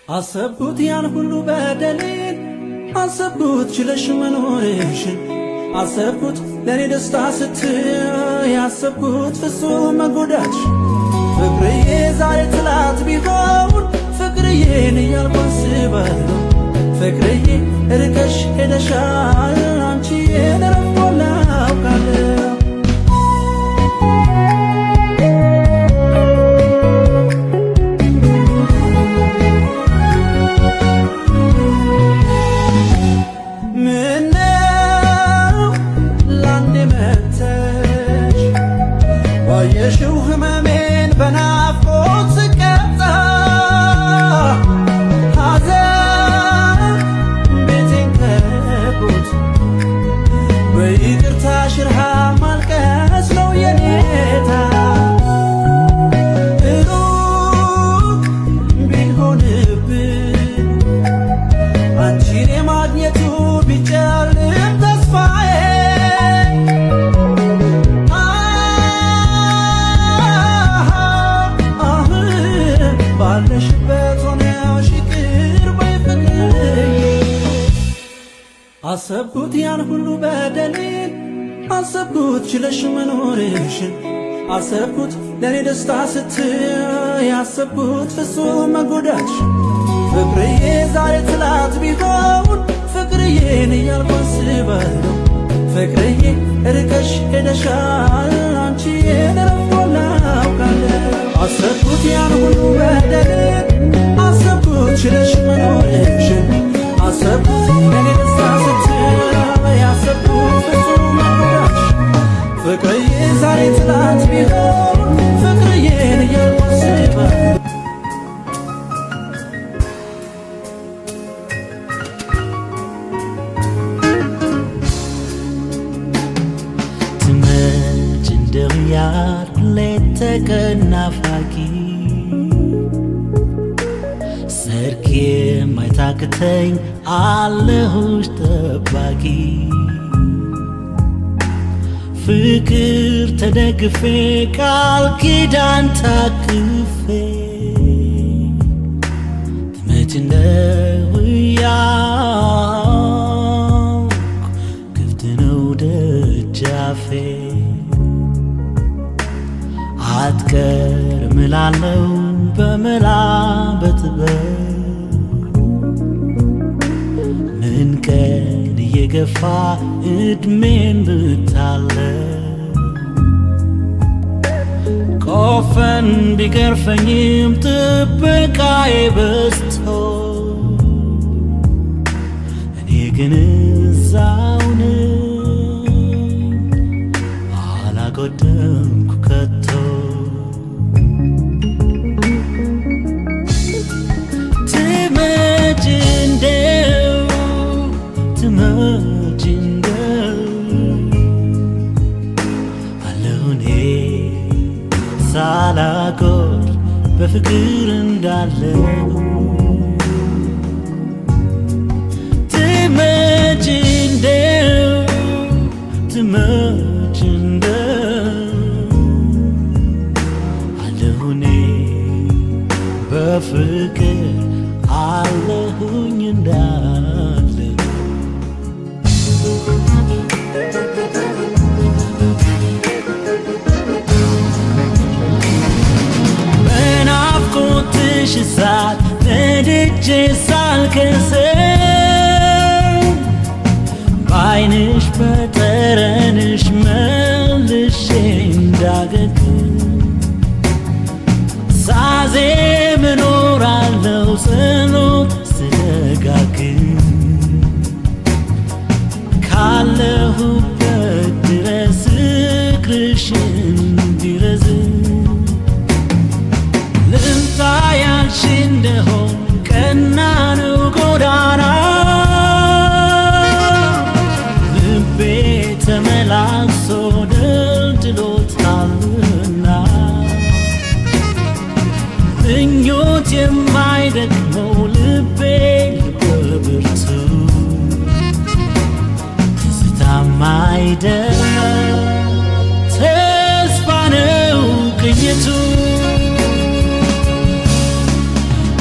አሰብኩት ያን ሁሉ በደሌን አሰብኩት ችለሽ መኖርሽን አሰብኩት ለኔ ደስታ ስትይ ያሰብኩት ፍጹም መጎዳትሽ ፍቅርዬ ዛሬ ትላት ቢሆን ፍቅርዬን እያልኩ አስባለሁ ፍቅርዬ ርቀሽ ሄደሻል አንቺን ረፍቶላ አውቃለሁ የሽው ህመሜን በናፍቆት ስቀጣ ሐዘን ቤቴን ከቦት በይቅርታ ሽርሃ ማልቀስ ነው የኔታ ሩቅ ቢሆንብን አንቺን የማግኘቱ ቢጨልም ተስፋዬ ባለሽበት ሆነሽ ይቅር በይ ፍቅርዬ አሰብኩት ያን ሁሉ በደሌን አሰብኩት ችለሽ መኖርሽን አሰብኩት ለኔ ደስታ ስትይ ያሰብኩት ፍጹም መጎዳትሽ ፍቅርዬ ዛሬ ትላት ቢሆን ፍቅርዬን እያልኩ አስባለሁ ፍቅርዬ ርቀሽ ሄደሻል አንቺን ረፍቶላ አውቃለሁ አሰብኩት ያን ሁሉ በደሌን አሰብኩት ችለሽ መኖርሽን አሰብኩት ለኔ ደስታ ስትይ ያሰብኩት ፍጹም መጎዳትሽ ፍቅርዬ ዛሬ ትላት ቢሆን ፍቅርዬን እያልኩ አስባለሁ ትመጭ እንደው ያልኩ ሌት ተቀን ናፋቂ ሰርክ የማይታክተኝ አለሁሽ ጠባቂ ፍቅር ተደግፌ ቃል ኪዳን ታቅፌ ትመጭ እንደው ያልኩ ክፍት ነው ደጃፌ አትቀርም እላለሁ በመላ በጥበብ ምን ቀን እየገፋ እድሜን ብታለፍ ቆፈን ቢገርፈኝም ጥበቃዬ በዝቶ እኔ ግን እዛው ነኝ አላጎደምኩ ከቶ ትመጭ እንደው አለሁ እኔ ሳላጎድ በፍቅር እንዳለው ትመጭ እንደው አለሁ እኔ በፍቅር አለሁኝ እንዳለው በናፍቆትሽ እሳት ነድጄ ሳልከስል በዓይንሽ በጠረንሽ መልሼ እንዳገግም ሳዜም እኖራለሁ ጸሎት ስደጋግም ካለሁበት ድረስ እግርሽን እንዲረዝም ልምጣ ያልሽ እንደሆን ቀና ነው ጎዳና ልቤ ተመላሶ ደልድሎታልና ምኞት የማይደክመው ልቤ በብርቱ ትዝታም አይደለም ተስፋ ነው ቅኝቱ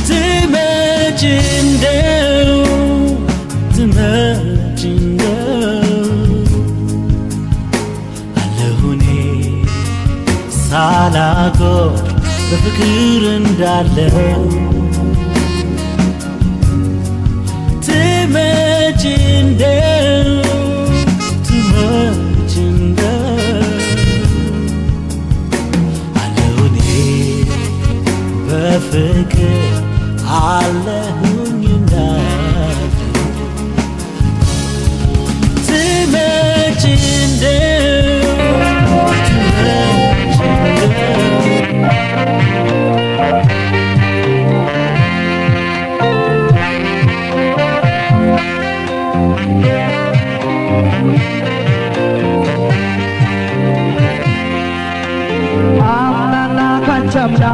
ትመጭ እንደው ሳላውቀው በፍቅር እንዳለው ትመጭ እንደው ትመጭ እንደው አለው እኔ በፍቅር አለሁኝ እንዳለው ትመጭ እንደው ትመጭ አምናና ካቻምና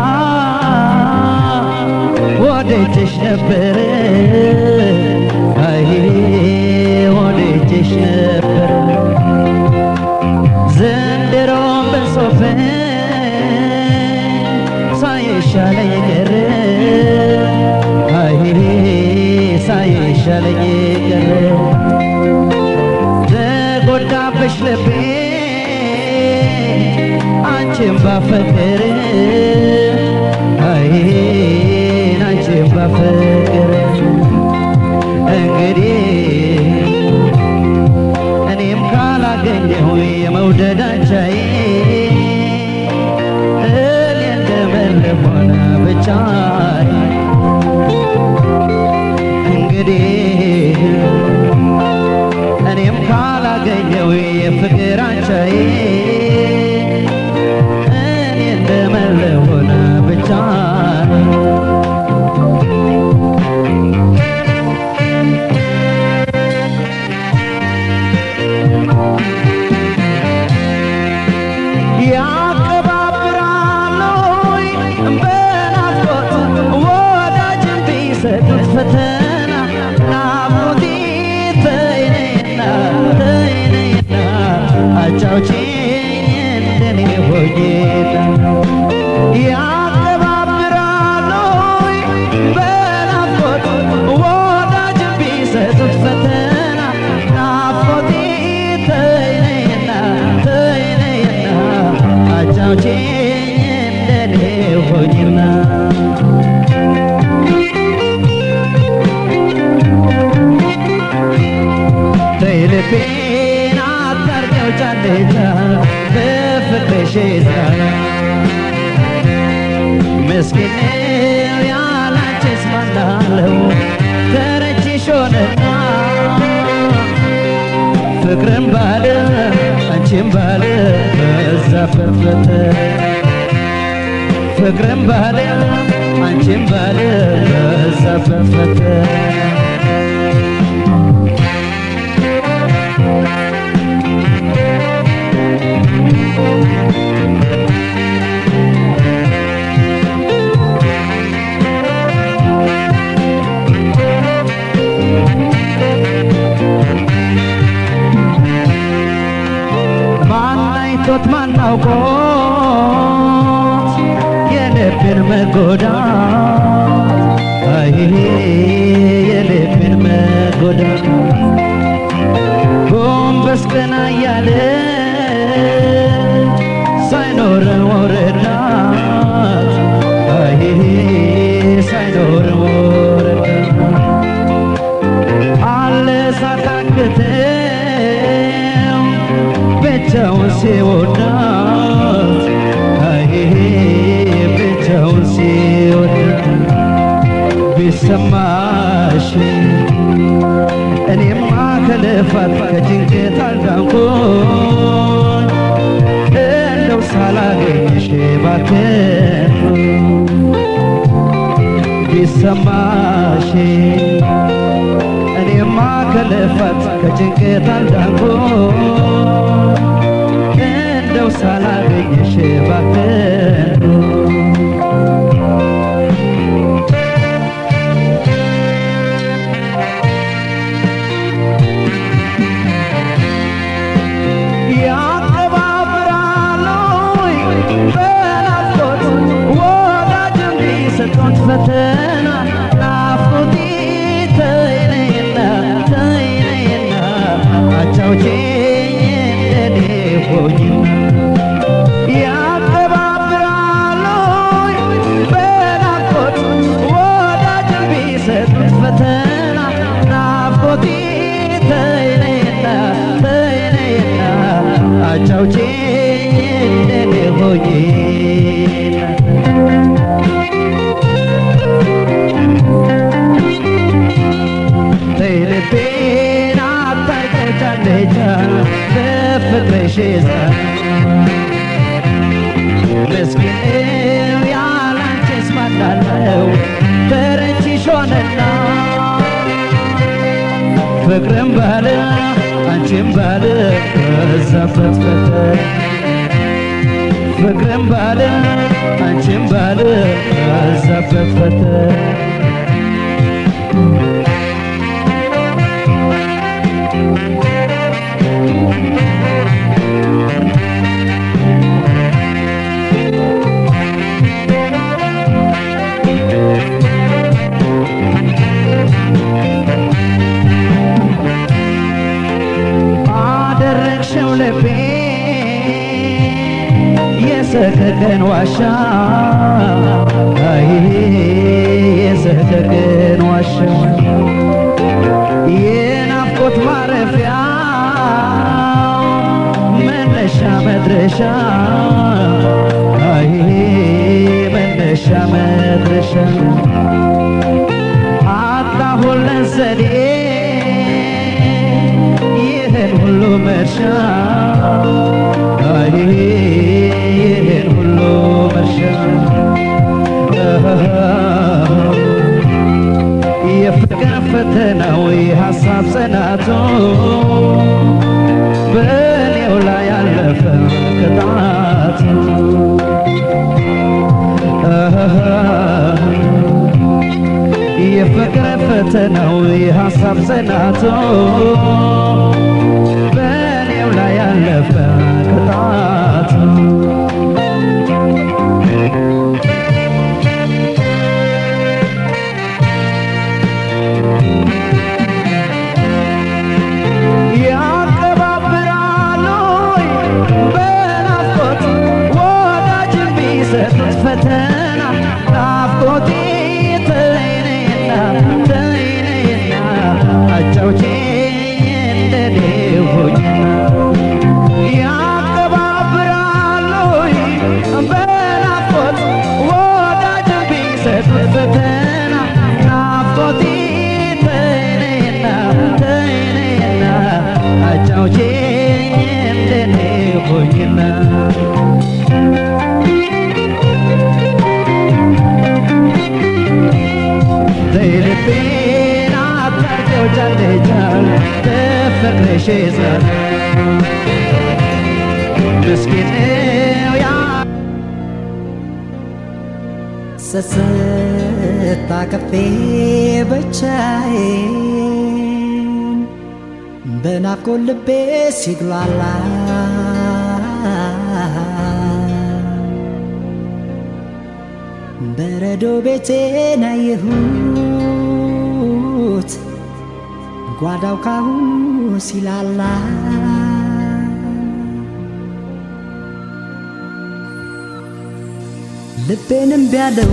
ወደጅሽ ነበር አይ ወደጅሽ ነበር ዘንድሮም በሶፈን ሳይሻለኝ ቀረ አይ ሳይሻለኝ ቀረ ተጎዳብሽ ልቤ አንቺን ባፈቅር አይ አንቺን ባፈቅር እንግዲህ እኔም ካላገኘሁ የመውደድ አንቻዬ እኔ እንደመረም ሆነ ብቻዬ እንግዲህ እኔም ካላገኘሁ የፍቅር አንቻዬ እኔ እንደመረም ሆነ ብቻዬ ፈተና ናፍቆቴ ተይነይና ተይነይና አጫውቼኝ እንደኔ ሆኜና ያቀባብራሉ በናፍቆት ወዳጅ ቢሰጡት ፈተና ናፍቆቴ ተይነይና ተይነይና አጫውቼኝ እንደኔ ሆኜና ልቤን አታርገው ጫለታ በፍቅርሽ ይዝራ ምስኪን ነው ያላንቺስ ማናለው ተረችሽ ሆነና ፍቅርን ባለ አንቺን ባለ በዛበት ፈተና ፍቅርን ባለ አንቺን ባለ በዛበት ፈተና ማናይቶት ማናውቆት የልብን መጎዳት አይ የልብን መጎዳት ጎንበስ ቀና እያለ ሳይኖረው ረዳት አይ ሳይኖረው ረዳት አለ ሳታክተው ብቻውን ሲወዳት አይ ብቻውን ሲወዳት ቢሰማሽ እኔማ ከልፋት ከጭንቀት አልዳንኩኝ እንደው ሳላገኝሽ ባክን ቢሰማሽ እኔማ ከልፋት ከጭንቀት አልዳንኩኝ እንደው ሳላገኝሽ ባክን ፈተና ናፍቆቴ ተይነይና ተይነይና አጫውቼኝ እንደኔ ሆኜና ያቀባብራሉ ፈተና ናፍቆቴ ተይነይና ተይነይና አጫውቼኝ እንደኔ ሆኜ ልቤን አታርቀጫለቻ በፍቅርሽ ምስኪን ያላንቺስ ማናለው ተረችሽ ሆነና ፍቅርም ባለ አንቺም ባለ በዛበት ፈተና ፍቅርም ባለ አንቺም ባለ በዛበት ፈተና አደረግሽው ልቤ የሰቀቀን ዋሻ የሰቀቀን ዋሻ የናፍቆት ማረፊያ መነሻ መድረሻ መነሻ መድረሻ አጣሁለት ዘዴ ይህን ሁሉ መርሻ ይህን ሁሉ መርሻ የፍቅር ፈተናው የሐሳብ ጽናቱ በእኔው ላይ ያለፈ ቅጣቱ የፍቅር ፈተናው የሐሳብ ጽናቱ በእኔው ላይ ያለፈ ቅጣቱ ፈተና ናፍቆቴ ተይነይና ተይነይና አጫውቼኝ እንደኔ ሆኝና ያቀባብራሉ በናፍቆት ወዳጅ ቢሰጡት ፈተና ናፍቆቴ ተይነይና ተይነይና አጫውቼኝ እንደኔ ሆኝና ልቤን አታርቀው ጃለጃል በፍቅርሽ ዘር ምስኪን ነው ያ ስስት አቅፌ ብቻዬን በናፍቆት ልቤ ሲጉላላ በረዶ ቤቴን አየሁት ጓዳው ካሁኑ ሲላላ ልቤንም ቢያለው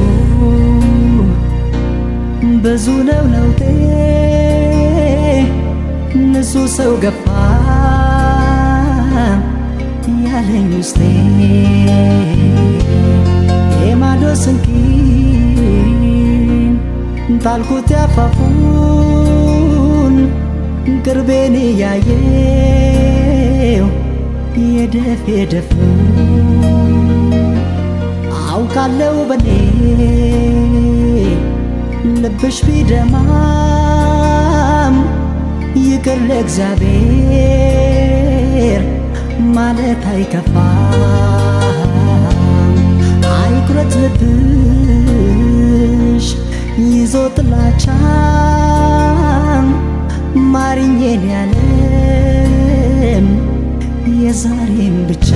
ብዙ ነው ነውጤ ንሱ ሰው ገፋ ያለኝ ውስጤ የማዶ ስንኪን ጣልኩት ያፋፉን ቅርቤን እያየው የደፍ የደፍ አውቃለው በኔ ልብሽ ቢደማም ይቅር ለእግዚአብሔር ማለት አይከፋም አይኩረት ልብሽ ይዞ ጥላቻም ማርኜን ያለም የዛሬም ብቻ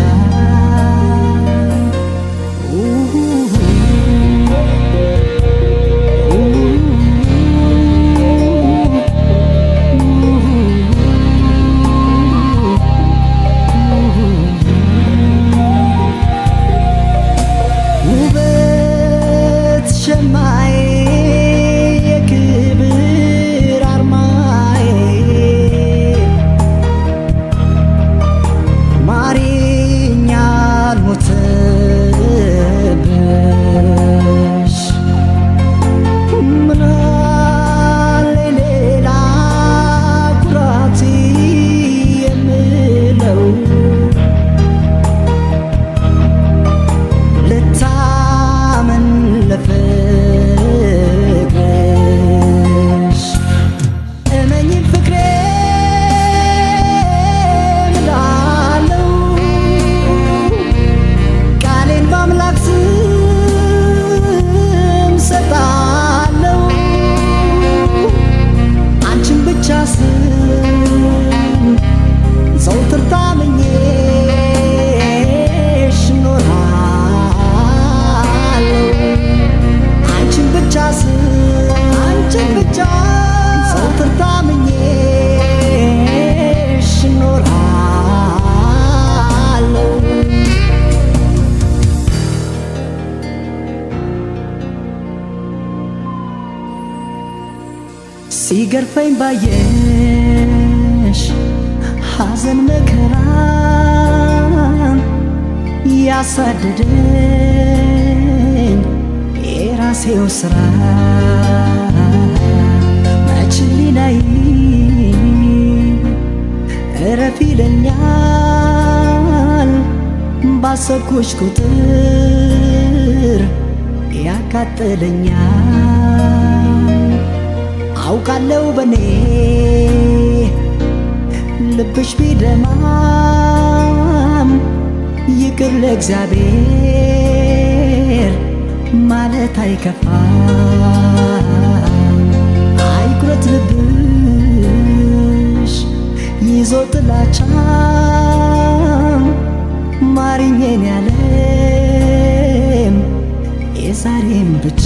ውበት ሸማዬ የክብር ሲገርፈኝ ባየሽ ሐዘን መከራ ያሳደደኝ የራሴው ሥራ መች ሊላይ እረፍ ይለኛል ባሰብኩሽ ቁጥር ያቃጥለኛል አውቃለሁ በኔ ልብሽ ቢደማም ይቅር ለእግዚአብሔር ማለት አይከፋ አይኩረት ልብሽ ይዞ ጥላቻ ማሪኝን ያለም የዛሬም ብቻ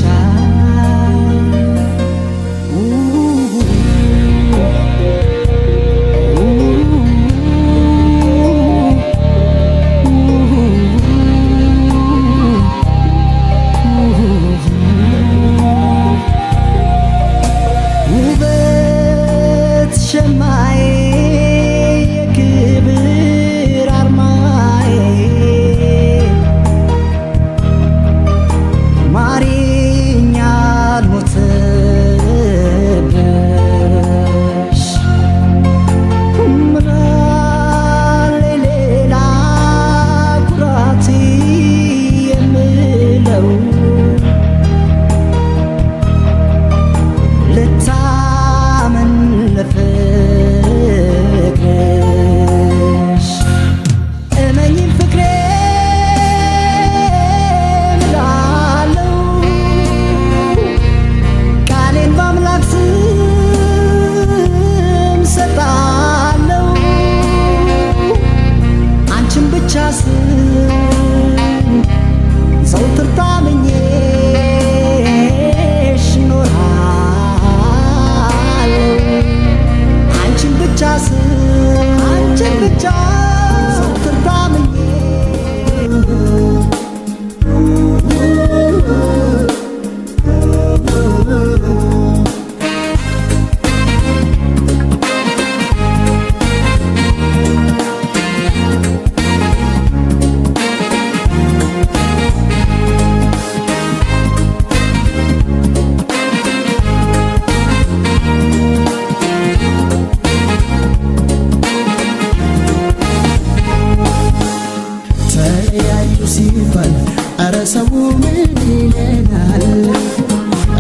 ሰው ምን ይለናል?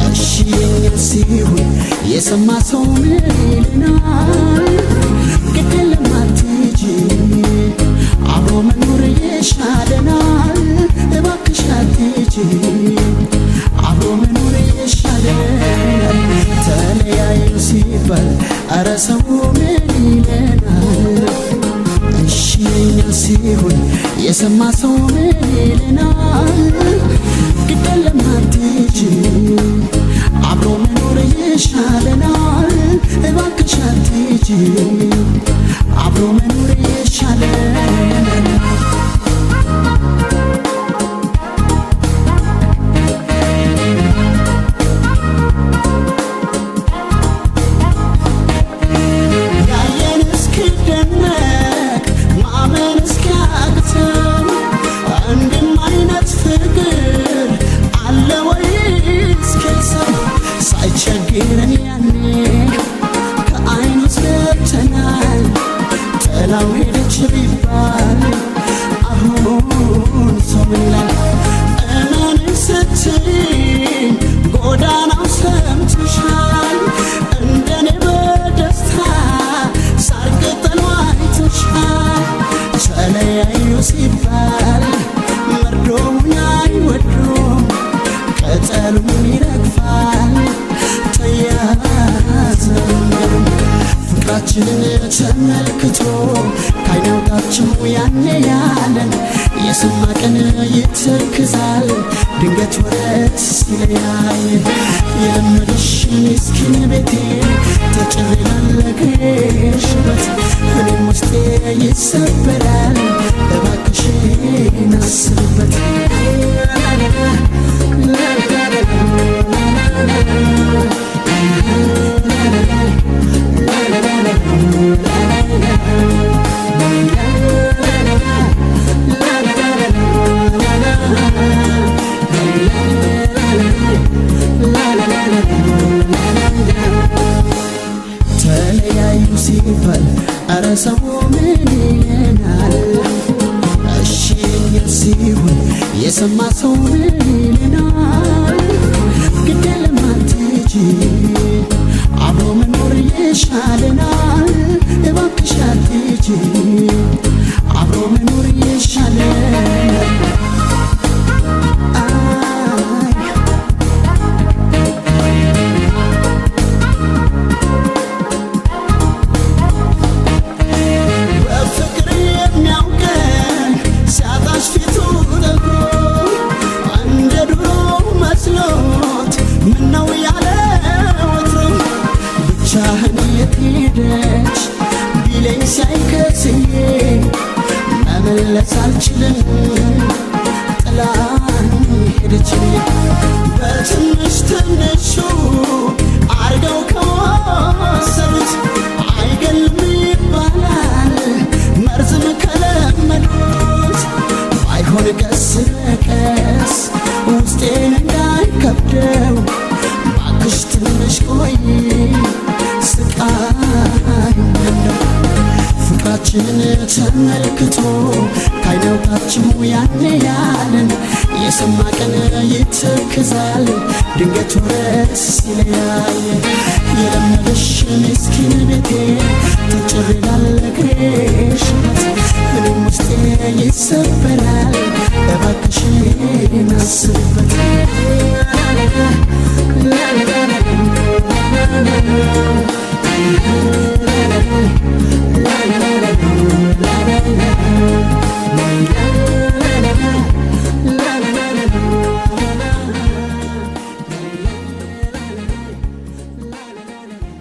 እሺ ሲሆን የሰማ ሰው ምን ይለናል? ግድለም አትሂጂ አብሮ መኖር ይሻለናል። እባክሽ አትሂጂ አብሮ መኖር ይሻለናል። ተለያዩ ሲባል ኧረ ሰው ምን ይለናል? እሺ ሲሆን የሰማ ሰው ምን ይለናል? ግድለም አትሂጂ አብሮ መኖር ይሻለናል። እባክሽ አትሂጂ አብሮ መኖር ይሻለናል። ችግርን ያኔ ከዓይኑ ገብተናል። ጥላው ሄደች ቢባል አሁን ሰው ምላል እመን ስትይኝ ጎዳናው ሰምተሻል። እንደኔ በደስታ ሳር ቅጠሉ አይተሻል። ተለያዩ ሲባል መርዶውን አይወዱም ቅጠሉም ይረግፋል። ፍቅራችንን ተመልክቶ ካይናውጣቸው ያኔ ያለን የሰማ ቀን ይተክዛል። ድንገት ወረት ሲለያይ የለመደሽ ምስኪን ቤቴ ተጭሬ ላለግሽበት እኔም ውስጤ ይሰበራል። እባክሽን አስብበት። La la la la la la la la la la la la la ሰው ምን ይለናል? እሺ ሲሆን የሰማ ሰው ምን ይለናል? ግዴለም አትሂጂ አብሮ መኖር ይሻለናል። እባክሽ አትሂጂ አብሮ መኖር ይሻለናል። ብቻህን የት ሄደች ቢለኝ ሲያይከስዬ መመለስ አልችልም ጥላኝ ሄደች። በትንሽ ትንሹ አርገው ከወሰዱት አይገልም ይባላል መርዝም ከለመዱት። ባይሆን ቀስ በቀስ ውስጤን እንዳይከብደው ባክሽ ትንሽ ቆይ ስቃይ ነው። ፍቅራችንን ተመልክቶ ካይነውታችሁ ያኔ ያለን የሰማ ቀን ይተክዛል ድንገት ወረስ ሲለያይ። የለመደሽ ምስኪን ቤቴ ተጭር ይላል እግሬሽነት እኔም ውስጤ ይሰበራል። እባክሽን አስብበት